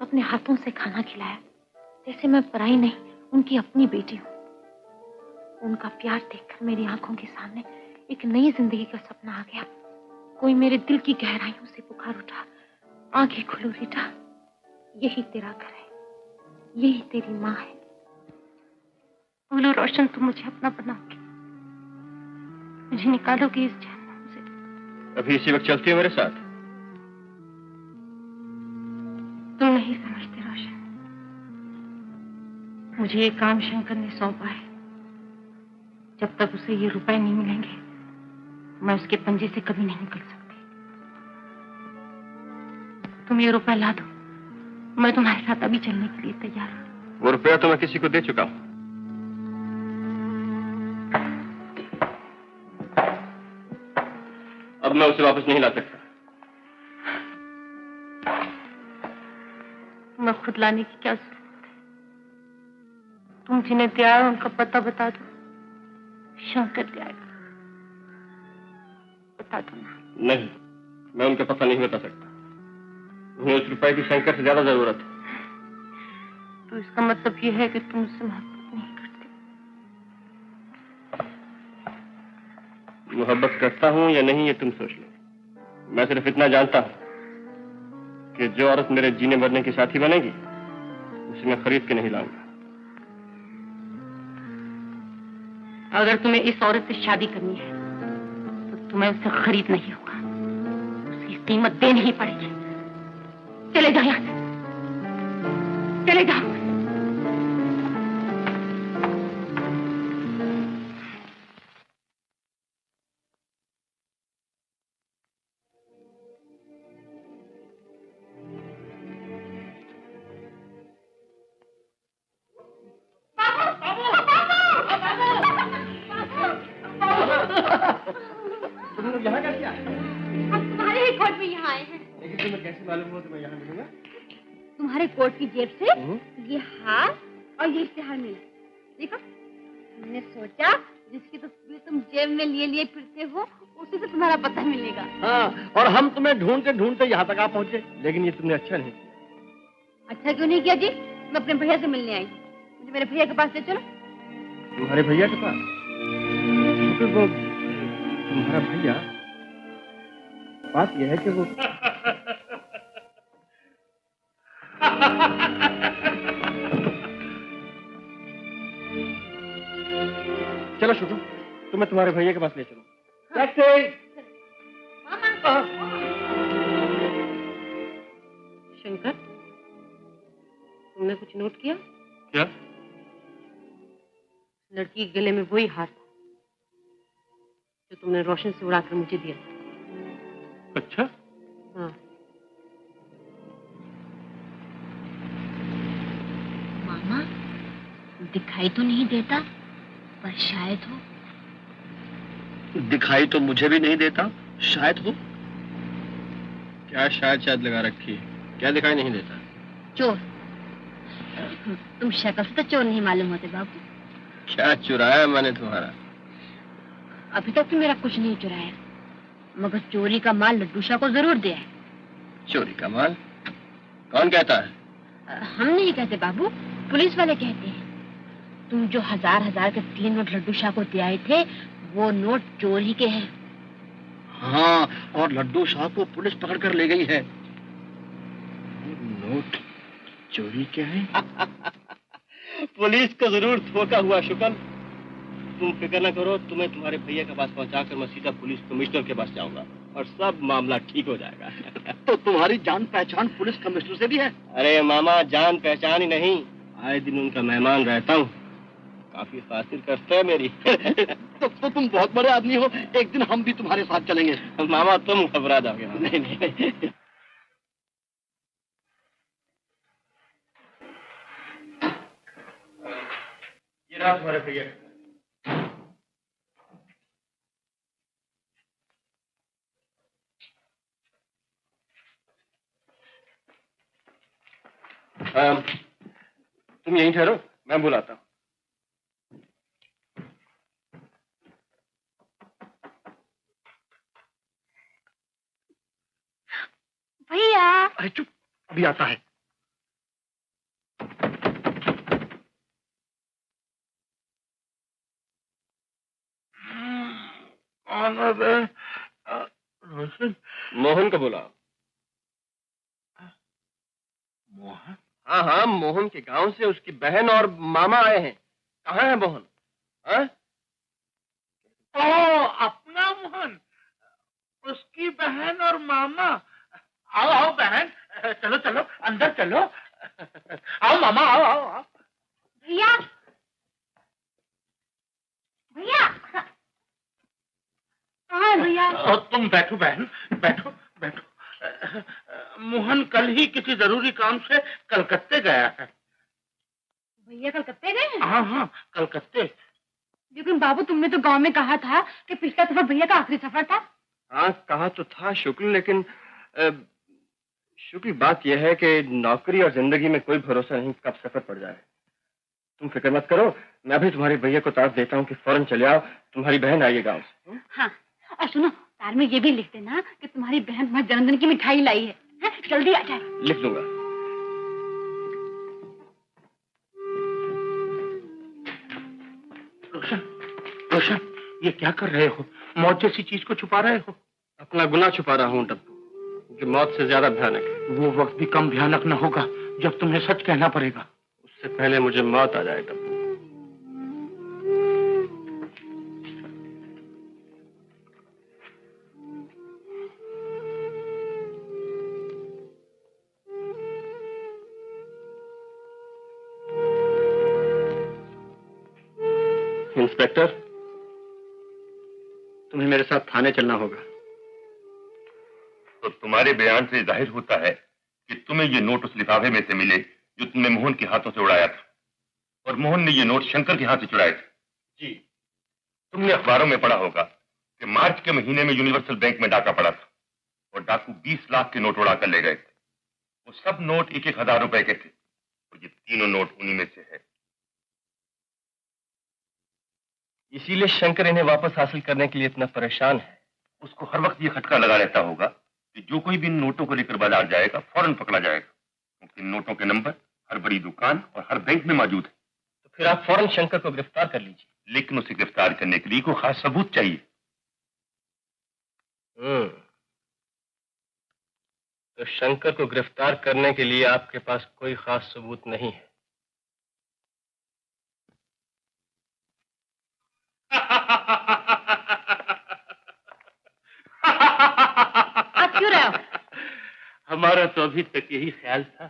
Speaker 6: अपने हाथों से खाना खिलाया, जैसे मैं पराई नहीं उनकी अपनी बेटी हूँ। उनका प्यार देखकर मेरी आंखों के सामने एक नई जिंदगी का सपना आ गया। कोई मेरे दिल की गहराइयों से पुकार उठा, आंखें खुलो बेटा, यही तेरा घर है, यही तेरी माँ है। बोलो रोशन, तुम मुझे अपना बनाओगे, मुझे निकालोगे इस जहन्नम से।
Speaker 5: अभी इसी वक्त चलती है मेरे साथ?
Speaker 6: तुम नहीं समझते रोशन, मुझे ये काम शंकर ने सौंपा है। जब तक उसे ये रुपए नहीं मिलेंगे मैं उसके पंजे से कभी नहीं निकल सकती। तुम ये रुपया ला दो, मैं तुम्हारे साथ अभी चलने के लिए तैयार हूँ।
Speaker 5: वो रुपया तो मैं किसी को दे चुका हूं। अब मैं उसे वापस नहीं ला सकता।
Speaker 6: मैं खुद लाने की क्या जरूरत है? तुम जिन्हें दिया है उनका पता बता दो। शंकर दियागा, बता दो ना।
Speaker 5: नहीं, मैं उनका पता नहीं बता सकता। उन्हें उस रुपए की शंकर से ज्यादा जरूरत है।
Speaker 6: तो इसका मतलब ये है कि तुम उससे मोहब्बत नहीं करते?
Speaker 5: मोहब्बत करता हूं या नहीं ये तुम सोच लो। मैं सिर्फ इतना जानता हूं कि जो औरत मेरे जीने मरने की साथी बनेगी उसे मैं खरीद के नहीं लाऊंगा।
Speaker 6: अगर तुम्हें इस औरत से शादी करनी है तो तुम्हें उससे खरीद नहीं होगा, उसकी कीमत देनी ही पड़ेगी। चले जाओ यहाँ से, चले जाओ।
Speaker 8: तुम्हारे कोट की जेब से ये हार और ये इश्तेहार मिला। देखो, मैंने सोचा जिसकी तस्वीर तुम जेब में लिए लिए फिरते हो उसी से तुम्हारा पता मिलेगा।
Speaker 3: हाँ, और हम तुम्हें ढूंढते ढूंढते यहाँ तक आ पहुँचे, लेकिन ये तुमने अच्छा नहीं किया।
Speaker 8: अच्छा क्यों नहीं किया जी? मैं अपने भैया से मिलने आई, मुझे मेरे भैया के पास ले चलो।
Speaker 5: तुम्हारे भैया के पास? वो तुम्हारा भैया? बात यह है कि वो चलो शुक्र, तुम्हें तुम्हारे भैया के पास ले चलो।
Speaker 6: शंकर, तुमने कुछ नोट किया?
Speaker 5: क्या?
Speaker 6: लड़की के गले में वही हार था जो तुमने रोशन से उड़ाकर मुझे दिया था।
Speaker 5: अच्छा?
Speaker 6: हाँ।
Speaker 8: मामा, दिखाई तो नहीं देता, पर शायद हो।
Speaker 3: दिखाई तो मुझे भी नहीं देता, शायद हो।
Speaker 5: क्या शायद लगा रखी है? क्या दिखाई नहीं देता?
Speaker 8: चोर। तुम शक्ल से तो चोर नहीं मालूम होते बाबू।
Speaker 5: क्या चुराया मैंने तुम्हारा?
Speaker 8: अभी तक तो मेरा कुछ नहीं चुराया, मगर चोरी का माल लड्डू शाह को जरूर दिया है।
Speaker 5: चोरी का माल? कौन कहता है?
Speaker 8: हम नहीं कहते बाबू, पुलिस वाले कहते हैं। तुम जो हजार हजार के 3 नोट लड्डू शाह को दिए थे, वो नोट चोरी के हैं।
Speaker 3: हाँ, और लड्डू शाह को पुलिस पकड़ कर ले गई है।
Speaker 5: नोट चोरी के हैं?
Speaker 3: पुलिस को जरूर धोखा हुआ शुक्र। तुम फिक्र न करो, तुम्हें तुम्हारे भैया के पास पहुंचाकर मैं सीधा पुलिस कमिश्नर के पास जाऊंगा और सब मामला ठीक हो जाएगा। तो तुम्हारी जान पहचान पुलिस कमिश्नर से भी है?
Speaker 5: अरे मामा, जान पहचान ही नहीं, आए दिन उनका मेहमान रहता हूँ। काफी खातिर करते हैं मेरी।
Speaker 3: तो तुम बहुत बड़े आदमी हो, एक दिन हम भी तुम्हारे साथ चलेंगे।
Speaker 5: मामा तुम घबरा जाओगे।
Speaker 3: नहीं नहीं।
Speaker 5: ये रहा तुम्हारे भैया। तुम यहीं ठहरो, मैं बुलाता हूँ।
Speaker 8: भैया।
Speaker 3: अरे चुप, अभी आता है।
Speaker 5: रोशन? मोहन को बुलाओ।
Speaker 3: मोहन?
Speaker 5: हाँ हाँ, मोहन के गांव से उसकी बहन और मामा आए हैं। कहाँ है मोहन? हाँ?
Speaker 4: ओ, अपना मोहन, उसकी बहन और मामा। आओ आओ बहन, चलो चलो अंदर चलो। आओ मामा, आओ आओ आओ।
Speaker 8: भैया, भैया, कहाँ है भैया? है।
Speaker 4: तुम बैठो बहन, बैठो बैठो। मोहन कल ही किसी जरूरी काम से कलकत्ते गया है।
Speaker 8: भैया कलकत्ते गए हैं?
Speaker 4: हाँ हाँ, कलकत्ते।
Speaker 8: लेकिन बाबू, तुमने तो गांव में कहा था कि पिछला सफर भैया का आखिरी सफर था।
Speaker 5: हाँ कहा तो था शुक्ल, लेकिन शुक्ल बात यह है कि नौकरी और जिंदगी में कोई भरोसा नहीं कब सफर पड़ जाए। तुम फिक्र मत करो, मैं भी तुम्हारे भैया को तार देता हूँ कि फौरन चले आओ, तुम्हारी बहन आई है गाँव से।
Speaker 8: हाँ, और सुनो, तार में ये भी लिख देना कि तुम्हारी बहन तुम्हारे जन्मदिन की मिठाई लाई है। जल्दी आ जाए।
Speaker 5: लिख दूंगा।
Speaker 4: रोशन, रोशन, ये क्या कर रहे हो? मौत जैसी चीज को छुपा रहे हो?
Speaker 5: अपना गुनाह छुपा रहा हूँ डब्बू, क्योंकि मौत से ज्यादा भयानक है।
Speaker 4: वो वक्त भी कम भयानक न होगा जब तुम्हें सच कहना पड़ेगा।
Speaker 5: उससे पहले मुझे मौत आ जाए डब्बू। इंस्पेक्टर, तुम्हें मेरे साथ थाने चलना होगा।
Speaker 10: तो तुम्हारे बयान से जाहिर होता है कि तुम्हें ये नोट उस लिफाफे में से मिले जो तुमने मोहन के हाथों से उड़ाया था, और मोहन ने ये नोट शंकर के हाथ से चुराए थे।
Speaker 5: जी।
Speaker 10: तुमने अखबारों में पढ़ा होगा कि मार्च के महीने में यूनिवर्सल बैंक में डाका पड़ा था और डाकू 20 लाख के नोट उड़ाकर ले गए थे। वो सब नोट 1-1 हज़ार रुपए के थे, और ये तीनों नोट उन्हीं में से है।
Speaker 5: इसीलिए शंकर इन्हें वापस हासिल करने के लिए इतना परेशान है।
Speaker 10: उसको हर वक्त ये खटका लगा रहता होगा कि जो कोई भी इन नोटों को लेकर बाजार जाएगा फौरन पकड़ा जाएगा, क्योंकि इन नोटों के नंबर हर बड़ी दुकान और हर बैंक में मौजूद है।
Speaker 5: तो फिर आप फौरन शंकर को गिरफ्तार कर लीजिए।
Speaker 10: लेकिन उसे गिरफ्तार करने के लिए कोई खास सबूत चाहिए।
Speaker 5: तो शंकर को गिरफ्तार करने के लिए आपके पास कोई खास सबूत नहीं है।
Speaker 8: आप क्यों रहे हो?
Speaker 4: हमारा तो अभी तक यही ख्याल था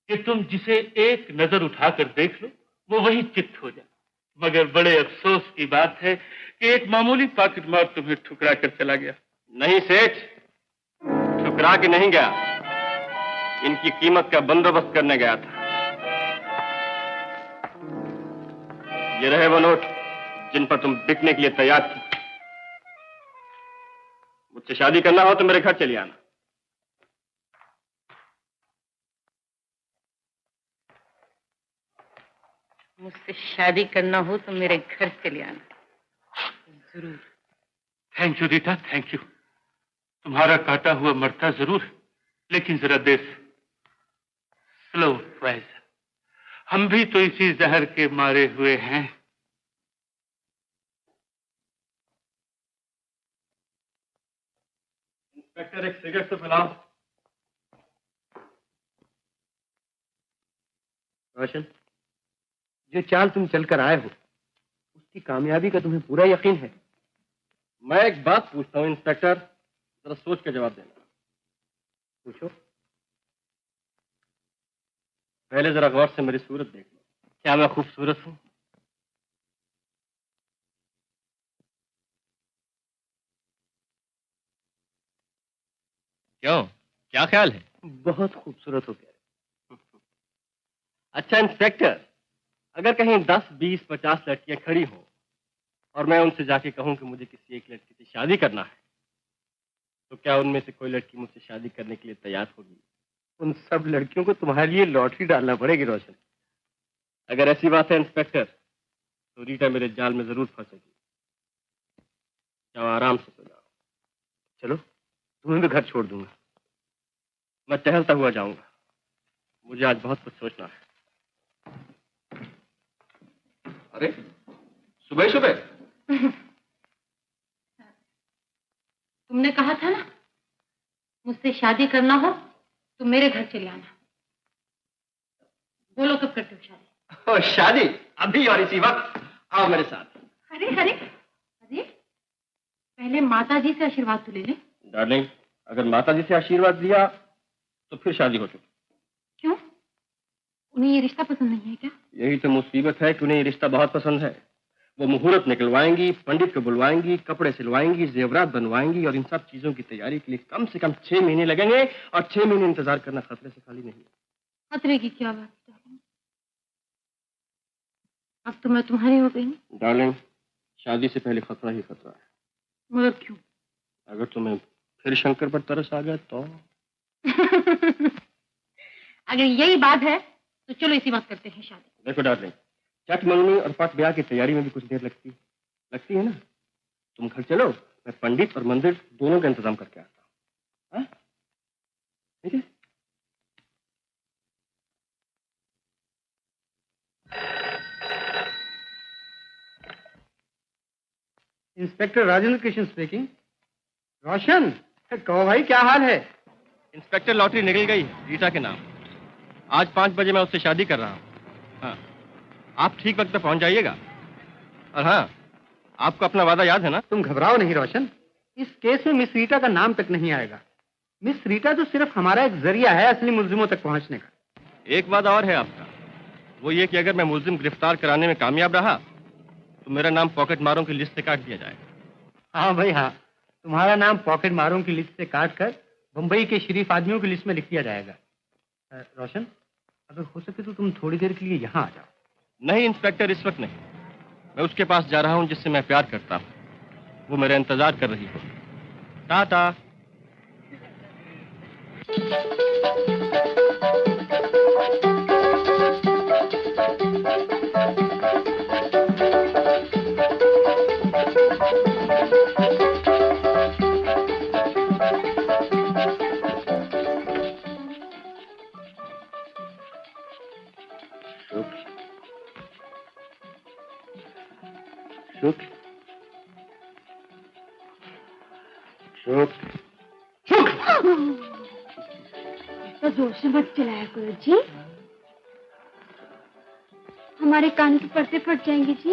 Speaker 4: कि तुम जिसे एक नजर उठाकर देख लो वो वही चित्त हो जाए, मगर बड़े अफसोस की बात है कि एक मामूली पॉकेट मार तुम्हें ठुकरा कर चला गया।
Speaker 5: नहीं सेठ, ठुकरा के नहीं गया, इनकी कीमत का बंदोबस्त करने गया था। ये रहे वो नोट जिन पर तुम बिकने के लिए तैयार थी। मुझसे शादी करना हो तो मेरे घर चली आना।
Speaker 6: मुझसे शादी करना हो तो मेरे घर चले आना। जरूर।
Speaker 4: Thank you Rita, thank you. तुम्हारा काटा हुआ मरता जरूर, लेकिन जरा देर से। स्लो फैज, हम भी तो इसी जहर के मारे हुए हैं।
Speaker 5: इंस्पेक्टर, एक सिगरेट तो पिलाओ। रोशन, जो चाल तुम चलकर आए हो उसकी कामयाबी का तुम्हें पूरा यकीन है? मैं एक बात पूछता हूं इंस्पेक्टर, जरा सोच के जवाब देना। पूछो। पहले जरा गौर से मेरी सूरत देख लो। क्या मैं खूबसूरत हूं? क्यों, क्या ख्याल है? बहुत खूबसूरत हो गया। अच्छा इंस्पेक्टर, अगर कहीं 10, 20, 50 लड़कियां खड़ी हो और मैं उनसे जाके कहूं कि मुझे किसी एक लड़की से शादी करना है, तो क्या उनमें से कोई लड़की मुझसे शादी करने के लिए तैयार होगी? उन सब लड़कियों को तुम्हारे लिए लॉटरी डालना पड़ेगी रोशन। अगर ऐसी बात है इंस्पेक्टर, तो रीटा मेरे जाल में जरूर फंसेगी। जाओ आराम से सो जाओ। चलो, तुम्हें भी घर छोड़ दूंगा। मैं टहलता हुआ जाऊंगा, मुझे आज बहुत कुछ सोचना है।
Speaker 10: अरे सुबह सुबह
Speaker 6: तुमने कहा था ना, मुझसे शादी करना हो तो मेरे घर चले आना। बोलो कब करते हो शादी?
Speaker 5: ओ, शादी अभी और इसी वक्त। आओ मेरे साथ।
Speaker 6: अरे अरे अरे, पहले माता जी से आशीर्वाद तो ले ले।
Speaker 5: डार्लिंग, अगर माता जी से आशीर्वाद लिया तो फिर शादी हो चुकी।
Speaker 6: क्यों, उन्हें ये रिश्ता पसंद नहीं है क्या?
Speaker 5: यही तो मुसीबत है कि उन्हें ये रिश्ता बहुत पसंद है। वो मुहूर्त निकलवाएंगी, पंडित को बुलवाएंगी, कपड़े सिलवाएंगी, जेवरात बनवाएंगी और इन सब चीजों की तैयारी के लिए कम से कम 6 महीने लगेंगे और 6 महीने इंतजार करना खतरे से खाली नहीं है।
Speaker 6: खतरे की क्या बात है? अब तो मैं तुम्हारी हो गई ना।
Speaker 5: डार्लिंग, शादी से पहले खतरा ही खतरा है।
Speaker 6: मगर क्यों?
Speaker 5: अगर तुम्हें फिर शंकर पर तरस आ गया तो
Speaker 6: अगर यही बात है तो चलो इसी वक्त करते हैं शादी।
Speaker 5: देखो डार्लिंग, चट मंगनी और पट ब्याह की तैयारी में भी कुछ देर लगती है ना। तुम घर चलो, मैं पंडित और मंदिर दोनों का इंतजाम करके आता हूँ। ठीक है?
Speaker 1: Inspector Rajendra Krishna speaking. रोशन, कहो भाई क्या हाल है?
Speaker 5: इंस्पेक्टर, लॉटरी निकल गई रीटा के नाम। आज 5 बजे मैं उससे शादी कर रहा हूँ। हाँ, आप ठीक वक्त पर पहुंच जाइएगा। और हाँ, आपको अपना वादा याद है ना?
Speaker 1: तुम घबराओ नहीं रोशन, इस केस में मिस रीटा का नाम तक नहीं आएगा। मिस रीटा तो सिर्फ हमारा एक जरिया है असली मुलजिमों तक पहुंचने का।
Speaker 5: एक वादा और है आपका, वो ये कि अगर मैं मुलजिम गिरफ्तार कराने में कामयाब रहा तो मेरा नाम पॉकेट मारों की लिस्ट से काट दिया जाएगा।
Speaker 1: हाँ भाई हाँ, तुम्हारा नाम पॉकेट मारों की लिस्ट से काट कर बंबई के शरीफ आदमियों की लिस्ट में लिख दिया जाएगा। रोशन, अगर हो सके तो तुम थोड़ी देर के लिए यहाँ आ जाओ।
Speaker 5: नहीं इंस्पेक्टर, इस वक्त नहीं। मैं उसके पास जा रहा हूँ जिससे मैं प्यार करता हूँ। वो मेरा इंतजार कर रही हो। टाटा। शुक्र शुक्र शुक्र।
Speaker 8: तो जोर से मत चलाया करो जी, हमारे कान के पर्दे फट जाएंगे जी।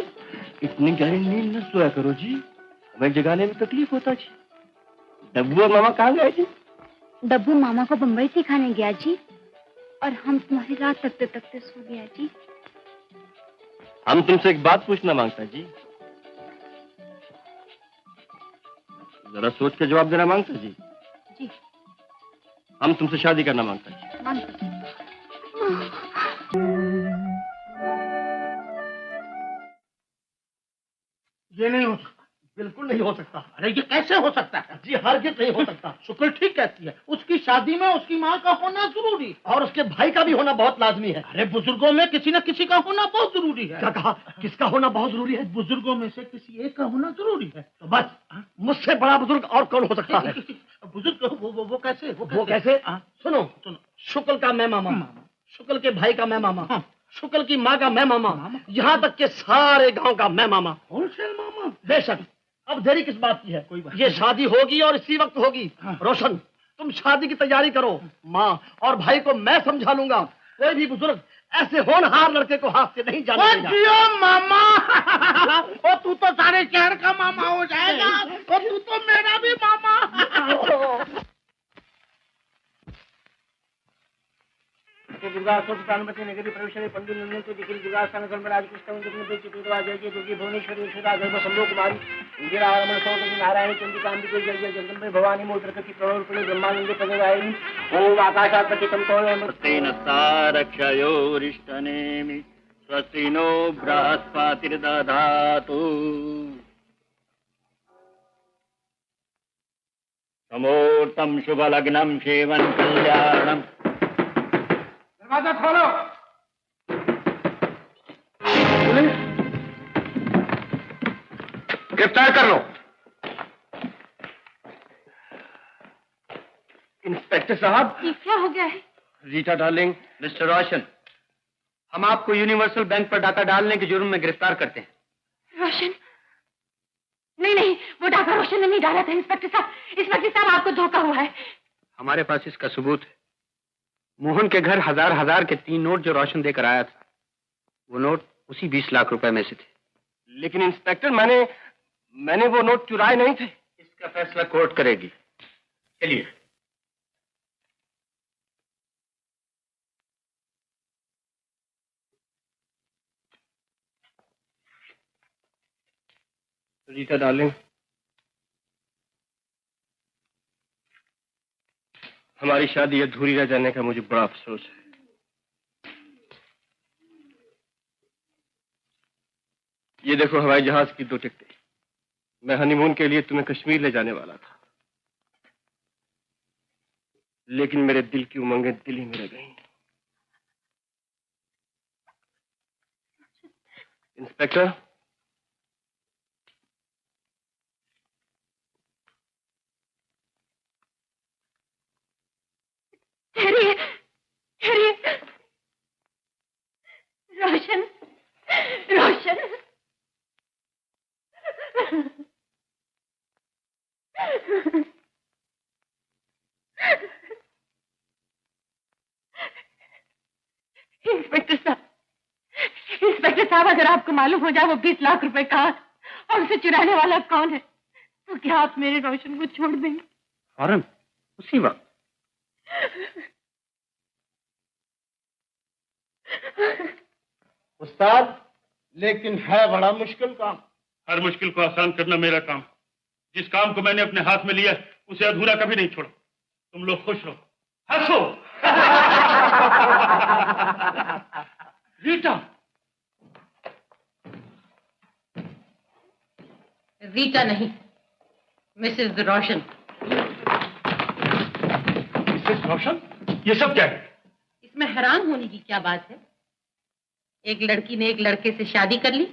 Speaker 5: इतनी गहरी नींद न सोया करो जी, हमें जगाने में तकलीफ होता जी। डब्बू और मामा कहाँ गए जी?
Speaker 8: डब्बू मामा को बम्बई सिखाने गया जी, और हम तुम्हारी रात तकते तकते सो गया जी।
Speaker 5: हम तुमसे एक बात पूछना मांगता जी, जरा सोच के जवाब देना मांगता जी।
Speaker 8: जी।
Speaker 5: हम तुमसे शादी करना मांगता जी।
Speaker 8: मांगता।
Speaker 4: ये नहीं हो सकता, बिल्कुल नहीं हो सकता। अरे ये कैसे हो सकता है जी? हरगिज़ नहीं हो सकता। शुक्ल ठीक कहती है, उसकी शादी में उसकी माँ का होना जरूरी और उसके भाई का भी होना बहुत लाजमी है। अरे बुजुर्गों में किसी न किसी का होना बहुत जरूरी है। क्या कहा? किसका होना बहुत जरूरी है? बुजुर्गों में से किसी एक का होना जरूरी है। तो बस मुझसे बड़ा बुजुर्ग और कौन हो सकता है? बुजुर्ग वो कैसे? वो कैसे? सुनो सुनो, शुक्ल का मैं मामा, शुक्ल के भाई का मैं मामा, शुक्ल की माँ का मैं मामा, यहाँ तक के सारे गांव का मैं मामा। होलसेल मामा? बेशक। अब देरी किस बात की है? कोई बात। ये शादी होगी और इसी वक्त होगी। रोशन, तुम शादी की तैयारी करो, माँ और भाई को मैं समझा लूंगा। कोई भी बुजुर्ग ऐसे होनहार लड़के को हाथ से नहीं जाने देगा। मामा ओ तू तो सारे शहर का मामा हो जाएगा, और तू तो मेरा भी मामा। दुर्गा प्राणपति नगरी प्रवेश पंडित नंदन को दिखिल दुर्गा स्थान धर्मराज कृष्ण दुर्गी भुवनेश्वरी धर्म संभो कुमारी इंदिरा रमण सौदरी नारायण चंद्रिका अंबिके जय जय जगदम्बे भवानी मोत्रकति प्रवृत्ति ब्रह्मानंदे पदगायिनी ओम आकाशात्मकितं कौणेन रक्षयोरिष्टनेमि स्वस्ति नो बृहस्पतिर्दधातु समोर्तं शुभलग्नं सेवन् कल्याणम्।
Speaker 1: दरवाजा खोलो।
Speaker 5: गिरफ्तार कर लो। इंस्पेक्टर साहब।
Speaker 6: ये क्या हो गया है?
Speaker 5: रीटा डार्लिंग,
Speaker 1: मिस्टर रोशन, हम आपको यूनिवर्सल बैंक पर डाका डालने के जुर्म में गिरफ्तार करते हैं।
Speaker 6: रोशन? नहीं, वो डाका रोशन ने नहीं डाला था इंस्पेक्टर साहब। इंस्पेक्टर साहब, आपको धोखा हुआ है।
Speaker 1: हमारे पास इसका सबूत है। मोहन के घर हजार के 3 नोट जो रोशन देकर आया था, वो नोट उसी 20 लाख रुपए में से थे।
Speaker 5: लेकिन इंस्पेक्टर, मैंने वो नोट चुराए नहीं थे।
Speaker 1: इसका फैसला कोर्ट करेगी। चलिए।
Speaker 5: रीटा डार्लिंग, हमारी शादी अधूरी रह जाने का मुझे बड़ा अफसोस है। ये देखो हवाई जहाज की 2 टिकटें। मैं हनीमून के लिए तुम्हें कश्मीर ले जाने वाला था, लेकिन मेरे दिल की उमंगें दिल ही में रह गईं। इंस्पेक्टर,
Speaker 6: ठहरिए, ठहरिए। रोशन, रोशन। इंस्पेक्टर साहब, इंस्पेक्टर साहब, अगर आपको मालूम हो जाए वो 20 लाख रुपए कहाँ और उसे चुराने वाला कौन है, तो क्या आप मेरे रोशन को छोड़ देंगे?
Speaker 5: फौरन उसी वक्त।
Speaker 4: उस्ताद, लेकिन है बड़ा मुश्किल काम।
Speaker 7: हर मुश्किल को आसान करना मेरा काम। जिस काम को मैंने अपने हाथ में लिया उसे अधूरा कभी नहीं छोड़ा। तुम लोग खुश रहो, हंसो। रीटा,
Speaker 6: रीटा नहीं, मिसेस रोशन।
Speaker 7: मिसेस रोशन? ये सब क्या है?
Speaker 6: इसमें हैरान होने की क्या बात है? एक लड़की ने एक लड़के से शादी कर ली,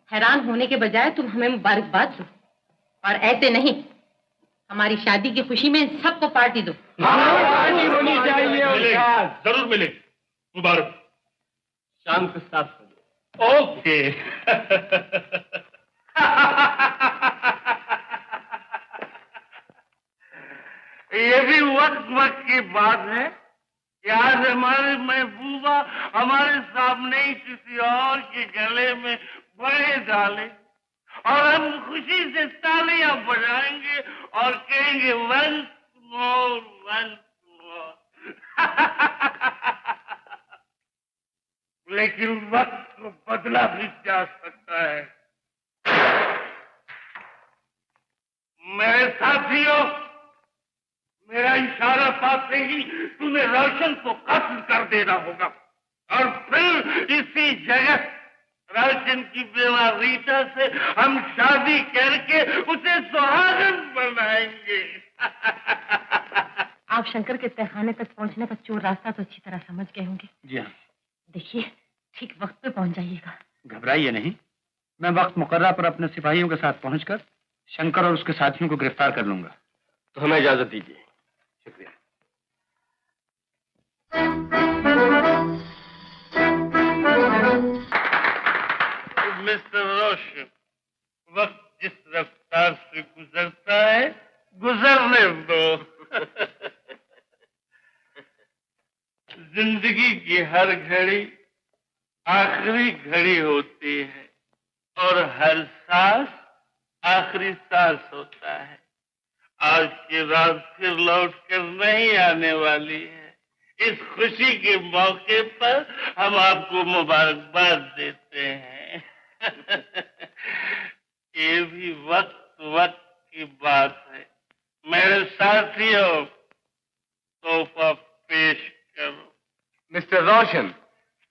Speaker 6: हैरान होने के बजाय तुम हमें मुबारकबाद दो, और ऐसे नहीं, हमारी शादी की खुशी में सबको पार्टी दो।
Speaker 4: पार्टी होनी चाहिए।
Speaker 7: जरूर मिले। मुबारक।
Speaker 5: शाम को 7 बजे।
Speaker 7: ओके।
Speaker 4: ये भी वक्त वक्त की बात है कि आज हमारे महबूबा हमारे सामने ही किसी और के गले में बड़े डाले और हम खुशी से तालियां बजाएंगे और कहेंगे वंस मोर, वंस मोर। लेकिन वक्त को बदला भी जा सकता है। मेरे साथियों, मेरा इशारा पाते ही तुम्हें रोशन को कत्ल कर देना होगा और फिर इसी जगह रोशन की बेवा रीटा से हम शादी करके उसे सुहागन बनाएंगे।
Speaker 6: आप शंकर के तहखाने तक पहुंचने का चोर रास्ता तो अच्छी तरह समझ गए होंगे।
Speaker 1: जी हाँ।
Speaker 6: देखिए, ठीक वक्त पे पहुंच जाइएगा।
Speaker 1: घबराइए नहीं, मैं वक्त मुकर्रर पर अपने सिपाहियों के साथ पहुंचकर शंकर और उसके साथियों को गिरफ्तार कर लूंगा।
Speaker 5: तो हमें इजाजत दीजिए। शुक्रिया।
Speaker 4: मिस्टर रोशन, वक्त जिस रफ्तार से गुजरता है गुजरने दो। जिंदगी की हर घड़ी आखिरी घड़ी होती है और हर सांस आखिरी सांस होता है। आज की रात फिर लौट कर नहीं आने वाली है। इस खुशी के मौके पर हम आपको मुबारकबाद देते हैं। ये भी वक्त वक्त की बात है। मेरे साथियों, तोहफा पेश करो।
Speaker 5: मिस्टर रोशन,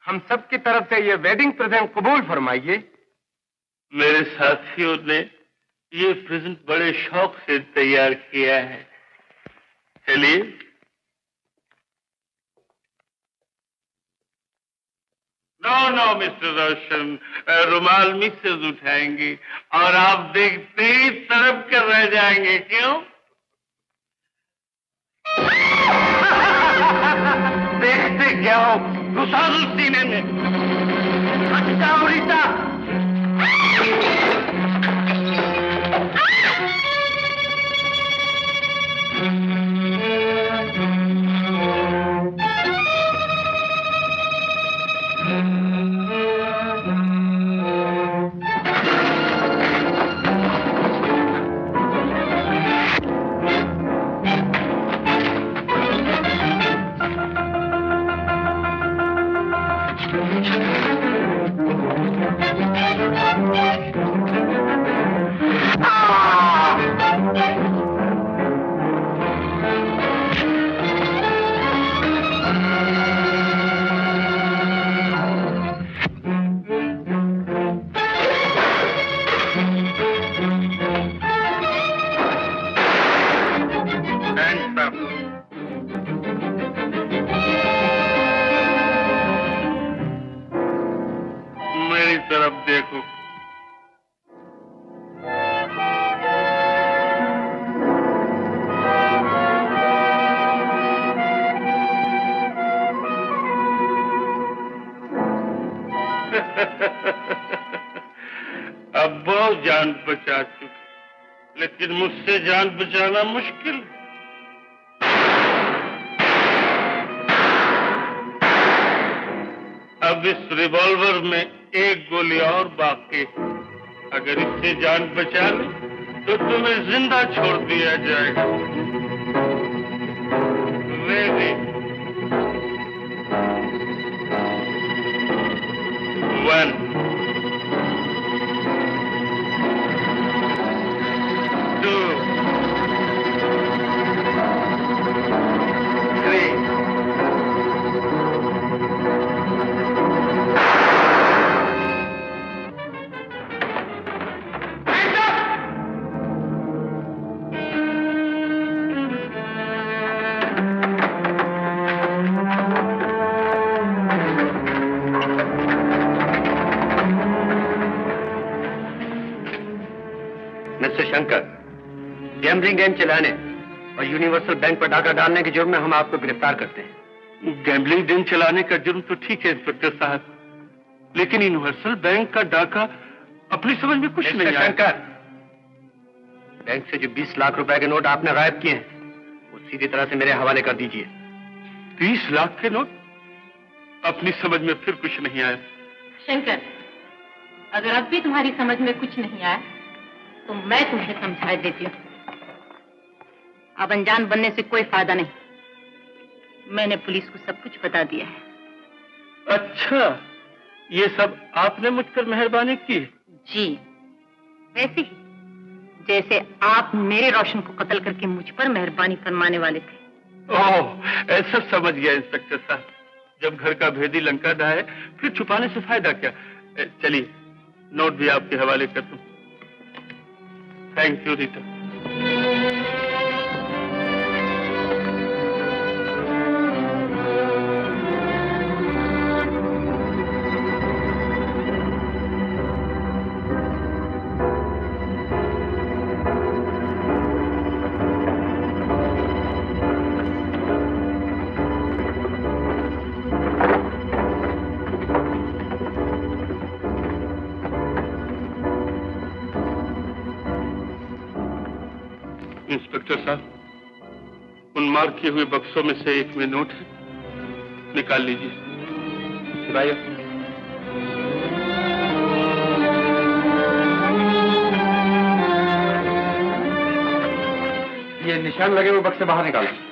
Speaker 5: हम सब की तरफ से ये वेडिंग प्रेजेंट कबूल फरमाइए।
Speaker 4: मेरे साथियों ने ये प्रेजेंट बड़े शौक से तैयार किया है। चलिए। नो मिस्टर रोशन, रुमाल मिसेज उठाएंगी और आप देखते ही तड़प कर रह जाएंगे। क्यों? देखते क्या हो, घुसा दो सीने में। हट जाओ रीटा।
Speaker 7: अब बहुत जान बचा चुके, लेकिन मुझसे जान बचाना मुश्किल है। अब इस रिवॉल्वर में एक गोली और बाकी, अगर इससे जान बचा ले तो तुम्हें जिंदा छोड़ दिया जाएगा। Ready, 1 2 3
Speaker 5: mister Shankar, gambling game चलाने और यूनिवर्सल बैंक पर डाका डालने के जुर्म में हम आपको गिरफ्तार करते हैं।
Speaker 7: गैम्बलिंग गेम चलाने का जुर्म तो ठीक है इंस्पेक्टर साहब, लेकिन यूनिवर्सल बैंक का डाका अपनी समझ में कुछ नहीं आया।
Speaker 5: शंकर, बैंक से जो 20 लाख रुपए के नोट आपने गायब किए हैं वो सीधी तरह से मेरे हवाले कर दीजिए।
Speaker 7: 20 लाख के नोट? अपनी समझ में फिर कुछ नहीं आया।
Speaker 6: शंकर, अगर अब भी तुम्हारी समझ में कुछ नहीं आया तो मैं तुम्हें समझा देती हूँ। अब अनजान बनने से कोई फायदा नहीं। मैंने पुलिस को सब कुछ बता दिया है।
Speaker 7: अच्छा, ये सब आपने मुझ पर मेहरबानी की?
Speaker 6: जी, वैसे ही जैसे आप मेरे रोशन को कत्ल करके मुझ पर मेहरबानी फरमाने वाले थे।
Speaker 7: ओह, ऐसा समझ गया इंस्पेक्टर साहब। जब घर का भेदी लंका ढाए फिर छुपाने से फायदा क्या। चलिए, नोट भी आपके हवाले कर दूं। Thank you Rita. इंस्पेक्टर साहब, उन मार्क किए हुए बक्सों में से एक में नोट है, निकाल लीजिए।
Speaker 5: सिपाही, ये निशान लगे हुए बक्से से बाहर निकालो।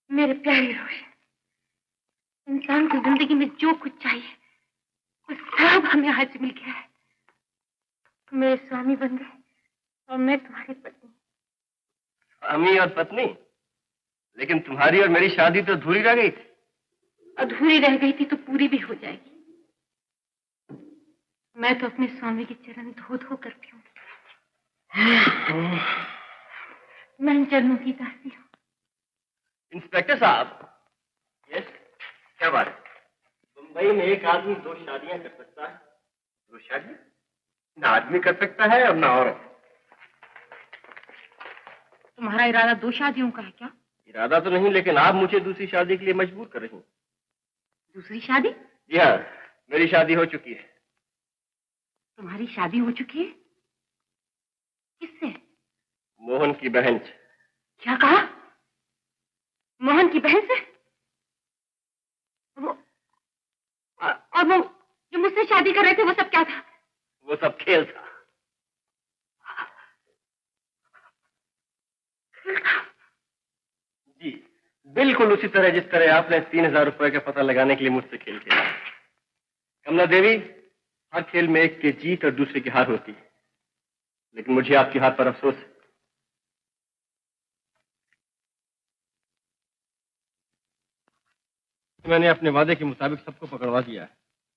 Speaker 8: मेरे प्यारे रोशन, इंसान को जिंदगी में जो कुछ चाहिए वो सब हमें आज मिल गया है। तुम मेरे स्वामी बन गए और मैं तुम्हारी पत्नी।
Speaker 5: स्वामी और पत्नी? लेकिन तुम्हारी और मेरी शादी तो अधूरी रह गई थी।
Speaker 8: अधूरी रह गई थी तो पूरी भी हो जाएगी। मैं तो अपने स्वामी के चरण धो धो कर पीऊंगी। मैं इन चरणों की दासी हूँ।
Speaker 5: इंस्पेक्टर साहब। यस, क्या बात है? मुंबई में एक आदमी 2 शादियां कर सकता है। 2 शादी? ना आदमी कर सकता है और ना औरत।
Speaker 6: तुम्हारा इरादा 2 शादियों का है क्या?
Speaker 5: इरादा तो नहीं, लेकिन आप मुझे दूसरी शादी के लिए मजबूर कर रही हैं।
Speaker 6: दूसरी शादी?
Speaker 5: जी हाँ, मेरी शादी हो चुकी है।
Speaker 6: तुम्हारी शादी हो चुकी है? किससे?
Speaker 5: मोहन की बहन से।
Speaker 8: क्या कहा? मोहन की बहन से? वो और वो जो मुझसे शादी कर रहे थे वो सब क्या था?
Speaker 5: वो सब खेल था। जी, बिल्कुल उसी तरह जिस तरह आपने 3000 रुपए का पता लगाने के लिए मुझसे खेल खेला। कमला देवी, हर खेल में एक की जीत और दूसरे की हार होती है, लेकिन मुझे आपकी हार पर अफसोस है। मैंने अपने वादे के मुताबिक सबको पकड़वा दिया है।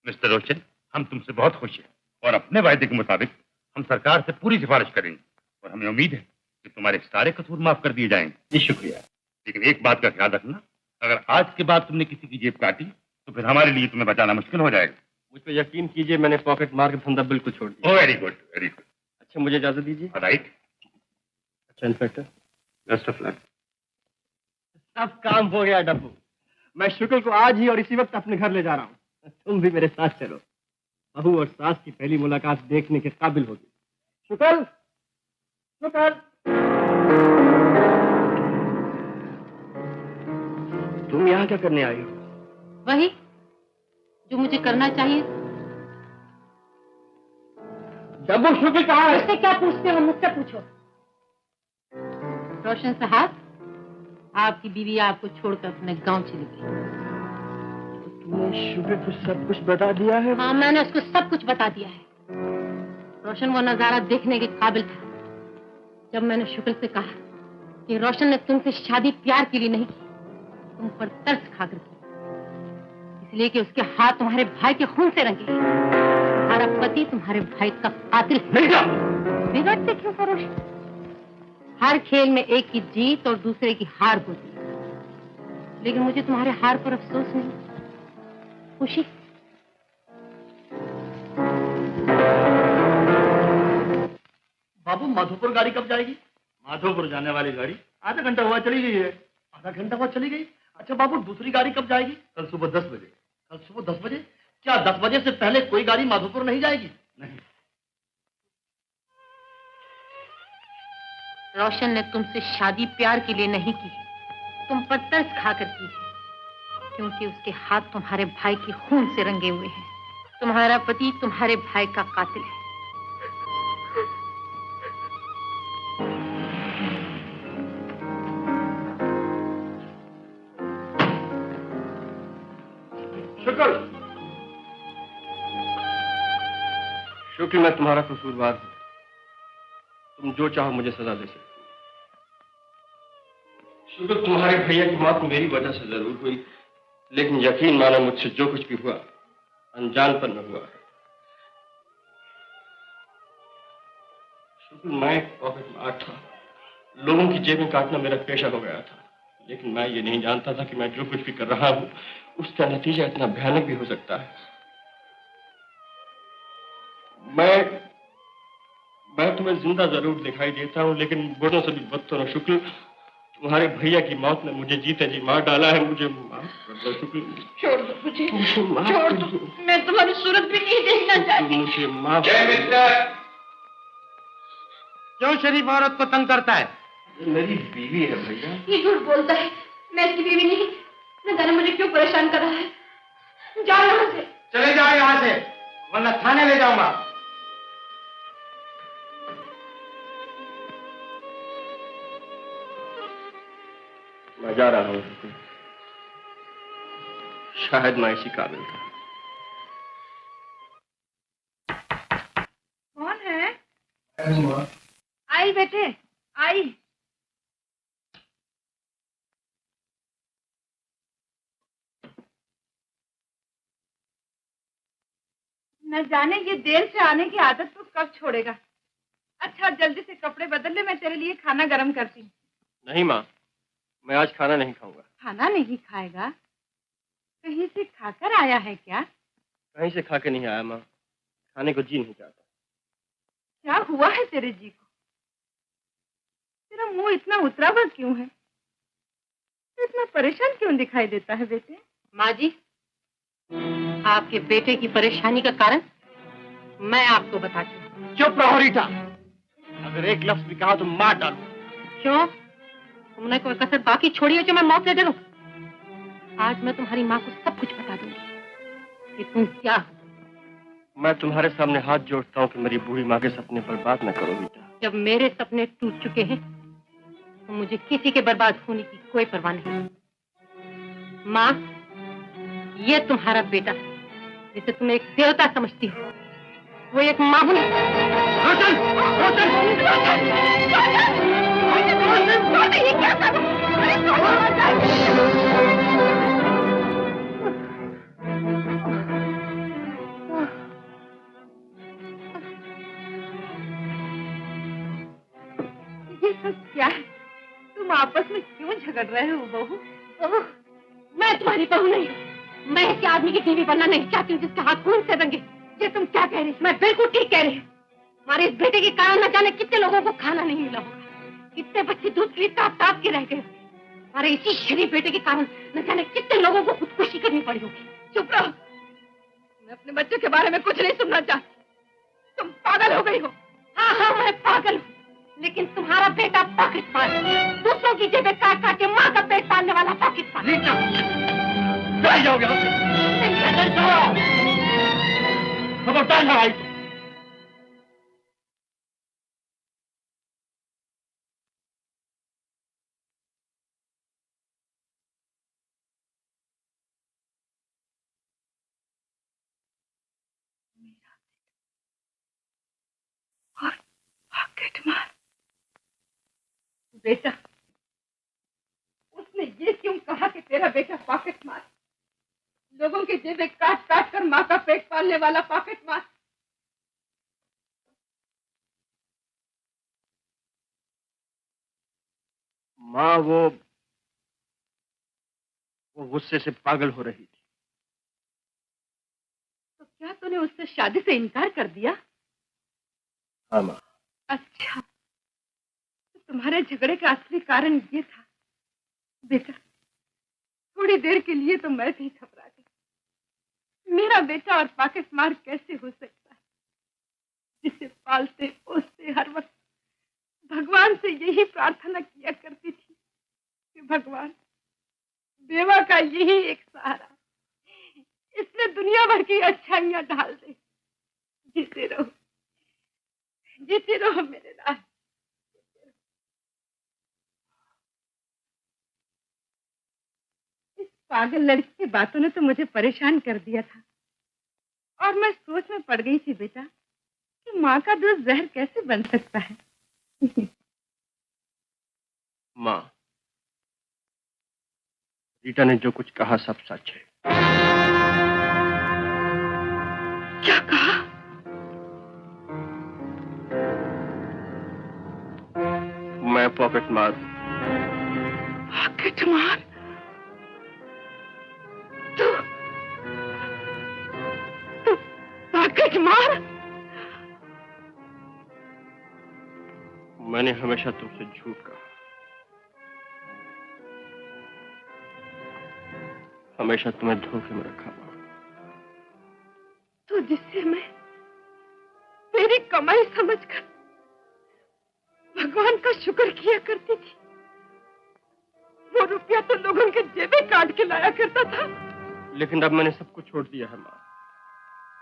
Speaker 10: मिस्टर रोशन, हम तुमसे बहुत खुश हैं और अपने वायदे के मुताबिक हम सरकार से पूरी सिफारिश करेंगे और हमें उम्मीद है कि तुम्हारे सारे कसूर माफ कर दिए जाएंगे।
Speaker 5: जी शुक्रिया।
Speaker 10: लेकिन एक बात का ख्याल रखना, अगर आज के बाद तुमने किसी की जेब काटी तो फिर हमारे लिए तुम्हें बचाना मुश्किल हो जाएगा।
Speaker 5: मुझ पर यकीन कीजिए, मैंने पॉकेट मार के धंधा बिल्कुल छोड़ दिया।
Speaker 10: ओह, वेरी गुड, वेरी गुड।
Speaker 5: अच्छा, मुझे इजाजत दीजिए।
Speaker 10: राइट।
Speaker 5: अच्छा इंस्पेक्टर, बेस्ट ऑफ लक। सब काम हो गया डब्बू। मैं शुक्ल को आज ही और इसी वक्त अपने घर ले जा रहा हूँ। तुम भी मेरे साथ चलो। बहू और सास की पहली मुलाकात देखने के काबिल होगी। शुक्ल, शुक्ल। तुम यहाँ क्या करने आई हो?
Speaker 6: वही जो मुझे करना चाहिए।
Speaker 5: डब्बू, शुक्ल कहाँ है?
Speaker 6: मुझसे क्या पूछते हो? मुझसे पूछो। रोशन साहब, आपकी बीवी आपको छोड़कर अपने गांव चली गई।
Speaker 5: तुमने शुक्ल को सब कुछ बता दिया है?
Speaker 6: हाँ, मैंने उसको सब कुछ बता दिया है। रोशन वो नजारा देखने के काबिल था जब मैंने शुक्ल से कहा कि रोशन ने तुमसे शादी प्यार के लिए नहीं की, तुम पर तरस खाकर की, इसलिए कि उसके हाथ तुम्हारे भाई के खून से रंगे। तुम्हारा पति तुम्हारे भाई का कातिल है। बिगड़ते क्यों हो रोशन? हर खेल में एक की जीत और दूसरे की हार होती है, लेकिन मुझे तुम्हारे हार पर अफसोस नहीं, खुशी।
Speaker 3: बाबू, माधोपुर गाड़ी कब जाएगी?
Speaker 5: माधोपुर जाने वाली गाड़ी
Speaker 3: आधा घंटा हुआ चली गई है। आधा घंटा हुआ चली गई? अच्छा बाबू, दूसरी गाड़ी कब जाएगी?
Speaker 5: कल सुबह 10 बजे।
Speaker 3: कल सुबह 10 बजे? क्या 10 बजे से पहले कोई गाड़ी माधोपुर नहीं जाएगी?
Speaker 5: नहीं।
Speaker 6: रोशन ने तुमसे शादी प्यार के लिए नहीं की, तुम पर तरस खाकर की, क्योंकि उसके हाथ तुम्हारे भाई के खून से रंगे हुए हैं। तुम्हारा पति तुम्हारे भाई का कातिल है।
Speaker 5: शुक्ल, मैं तुम्हारा कसूरवार हूं। तुम जो चाहो मुझे सजा दे सकते हो। शुक्ल, तुम्हारे भैया की मौत मेरी वजह से जरूर हुई, लेकिन यकीन मानो मुझसे जो कुछ भी हुआ अनजानपन में हुआ है। शुक्ल, मैं पॉकेट मार था। लोगों की जेबें काटना मेरा पेशा हो गया था, लेकिन मैं ये नहीं जानता था कि मैं जो कुछ भी कर रहा हूं उसका नतीजा इतना भयानक भी हो सकता है। मैं तुम्हें जिंदा जरूर दिखाई देता हूँ, लेकिन बुढ़ों से भी बदतर हूँ। शुक्ल, तुम्हारे भैया की मौत ने मुझे जीते जी मार डाला है। मुझे माफ कर दो शुक्ल।
Speaker 9: छोड़ दो मुझे,
Speaker 5: माफ
Speaker 9: छोड़
Speaker 5: कर
Speaker 9: दो।
Speaker 5: दो।
Speaker 9: मैं तुम्हारी सूरत भी नहीं देखना चाहती।
Speaker 5: मुझे माफ
Speaker 4: जय
Speaker 5: कर
Speaker 4: मिस्टर।
Speaker 3: क्यों शरीफ औरत को तंग करता है?
Speaker 5: दो। मेरी बीवी है भैया।
Speaker 9: ये झूठ बोलता है, मैं इसकी बीवी नहीं। न जाने मुझे क्यों परेशान कर रहा है। जाओ यहाँ से।
Speaker 3: चले जाओ यहाँ से, वरना थाने ले जाऊंगा।
Speaker 5: मैं जा रहा हूँ। शायद मैं इसी काबिल था।
Speaker 6: कौन है? आई बेटे, आई। न जाने ये देर से आने की आदत तो कब छोड़ेगा। अच्छा, जल्दी से कपड़े बदल ले, मैं तेरे लिए खाना गरम करती हूँ।
Speaker 5: नहीं माँ, मैं आज खाना नहीं खाऊंगा।
Speaker 6: खाना नहीं खाएगा? कहीं से खाकर आया है क्या?
Speaker 5: कहीं से खा के नहीं आया माँ, खाने को जी नहीं चाहता।
Speaker 6: क्या हुआ है तेरे जी को? तेरा मुंह इतना उतरा हुआ क्यों है? इतना परेशान क्यों दिखाई देता है बेटे? माँ जी, आपके बेटे की परेशानी का कारण मैं आपको बताती हूँ।
Speaker 3: चुप रहो रीटा, अगर एक लफ्ज भी कहा तो मार डालूं।
Speaker 6: क्यों? तुमने कोई कसर बाकी छोड़ी है जो मैं मौत दे दूं? आज मैं तुम्हारी माँ को सब कुछ बता दूंगी कि तुम क्या हो।
Speaker 5: मैं तुम्हारे सामने हाथ जोड़ता हूँ कि मेरी बूढ़ी माँ के सपने बर्बाद न करो बेटा।
Speaker 6: जब मेरे सपने टूट चुके हैं तो मुझे किसी के बर्बाद होने की कोई परवाह नहीं। माँ, ये तुम्हारा बेटा जिसे तुम एक देवता समझती हो, वो एक मामूली।
Speaker 9: रोशन! रोशन! रोशन! रोशन! ये क्या कर रहा है?
Speaker 6: क्या है? तुम आपस में क्यों झगड़ रहे हो बहू?
Speaker 8: बहू, मैं तुम्हारी बहू नहीं हूँ। मैं ऐसे आदमी की बीवी बनना नहीं चाहती हूँ जिसके हाथ खून से रंगे। ये तुम क्या कह रही हो? मैं बिल्कुल ठीक कह रही हूँ। हमारे इस बेटे के कारण न जाने कितने लोगों को खाना नहीं मिला होगा, कितने बच्चे दूध के लिए ताप ताप के रह गए। हमारे इसी शरीफ बेटे के कारण न जाने कितने लोगों को खुदकुशी करनी पड़ी होगी।
Speaker 6: चुप रहो, मैं अपने बच्चे के बारे में कुछ नहीं सुनना चाहती। तुम पागल हो गई हो।
Speaker 8: हाँ हाँ, मैं पागल हूँ, लेकिन तुम्हारा बेटा पाकिस्तान, दूसरों की जेबें काट काट के माँ का पेट पालने वाला पाकिस्तान।
Speaker 3: जाओगे खबरदार ना आई।
Speaker 6: बेटा, उसने ये क्यों कहा कि तेरा बेटा पॉकेट मार? लोगों के जेबें काट काट कर माँ का पेट पालने वाला पॉकेट मार।
Speaker 5: माँ वो गुस्से से पागल हो रही थी।
Speaker 6: तो क्या तूने उससे शादी से इनकार कर दिया?
Speaker 5: हाँ माँ।
Speaker 6: अच्छा, तो तुम्हारे झगड़े का असली कारण ये था। बेटा, थोड़ी देर के लिए तो मैं भी घबरा गई। मेरा बेटा और पाकिस्तान कैसे हो सकता है, जिसे पालते पोसते हर वक्त भगवान से यही प्रार्थना किया करती थी कि भगवान, बेवा का यही एक सहारा, इसने दुनिया भर की अच्छाइयां ढाल दे। जीते रहो, जीते रहो मेरे लाल। इस पागल लड़की की बातों ने तो मुझे परेशान कर दिया था, और मैं सोच में पड़ गई थी बेटा कि माँ का दूध जहर कैसे बन सकता है।
Speaker 5: माँ, रीटा ने जो कुछ कहा सब सच है।
Speaker 6: क्या कहा?
Speaker 5: मैं पॉकेट मार।
Speaker 6: पॉकेट मार? तू पॉकेट मार?
Speaker 5: मैंने हमेशा तुमसे झूठ कहा, हमेशा तुम्हें धोखे में रखा।
Speaker 6: तो जिससे मैं तेरी कमाई समझकर भगवान का शुक्र किया करती थी, वो रुपया तो लोगों के जेबें काट के लाया करता था।
Speaker 5: लेकिन अब मैंने सब कुछ छोड़ दिया है माँ।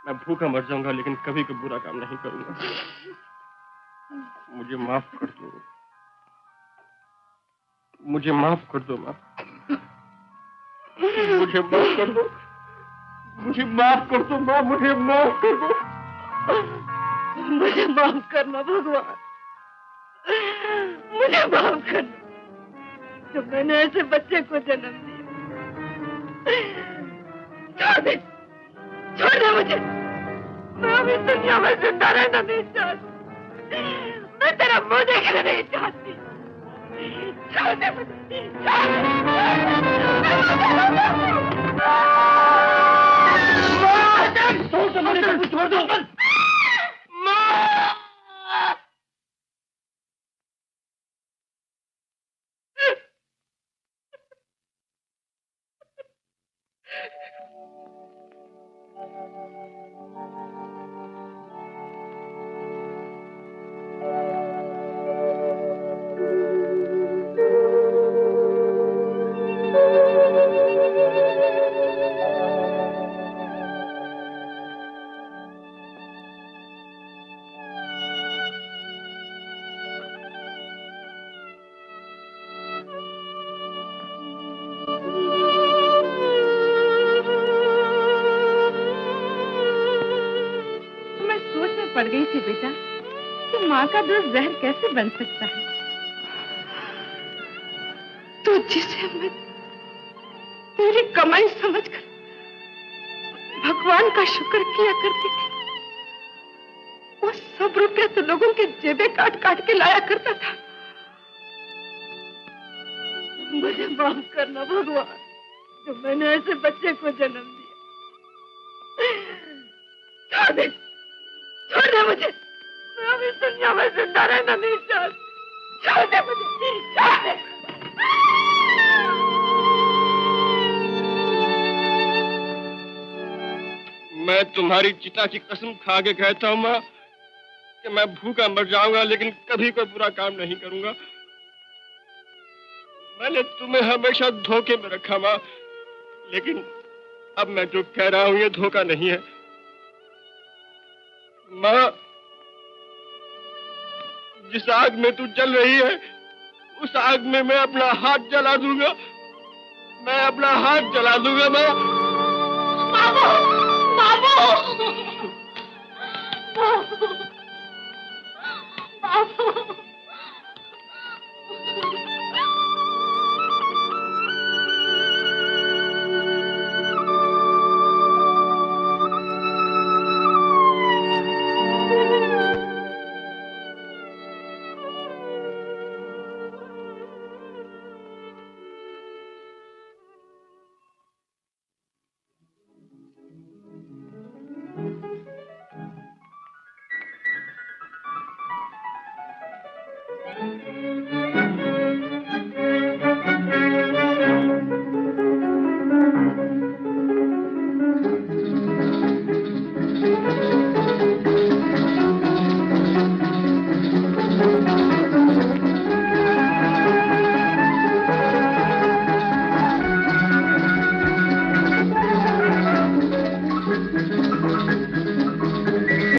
Speaker 5: मैं भूखा मर जाऊंगा लेकिन कभी कोई बुरा काम नहीं करूंगा। मुझे माफ कर दो, मुझे माफ कर दो माँ। मुझे माफ कर दो, मुझे माफ कर दो माँ, मुझे माफ कर दो।
Speaker 6: मुझे माफ करना भगवान, मुझे माफ करना जो मैंने ऐसे बच्चे को जन्म दिया। छोड़ दे, छोड़ दे मुझे। मैं अभी दुनिया में जिंदा रहना नहीं चाहती, मैं तेरा मुंह देखना नहीं चाहती। छोड़ दे मुझे, छोड़ दो। पड़ गई थी बेटा कि माँ का दूध जहर कैसे बन सकता है। तो जिसे मैं तेरी कमाई समझकर भगवान का शुक्र किया करती थी, वो सब रुपया तो लोगों के जेबें काट काट के लाया करता था। मुझे माफ करना भगवान, जो मैंने ऐसे बच्चे को जन्म दिया। छोड़ दे मुझे, मैं अब इस दुनिया में जिंदा रहना नहीं चाहती। छोड़ दे मुझे, छोड़ दे।
Speaker 5: मैं तुम्हारी चिता की कसम खा के कहता हूँ माँ कि मैं भूखा मर जाऊंगा, लेकिन कभी कोई बुरा काम नहीं करूंगा। मैंने तुम्हें हमेशा धोखे में रखा माँ, लेकिन अब मैं जो कह रहा हूँ ये धोखा नहीं है माँ। जिस आग में तू जल रही है उस आग में मैं अपना हाथ जला दूंगा, मैं अपना हाथ जला दूंगा माँ।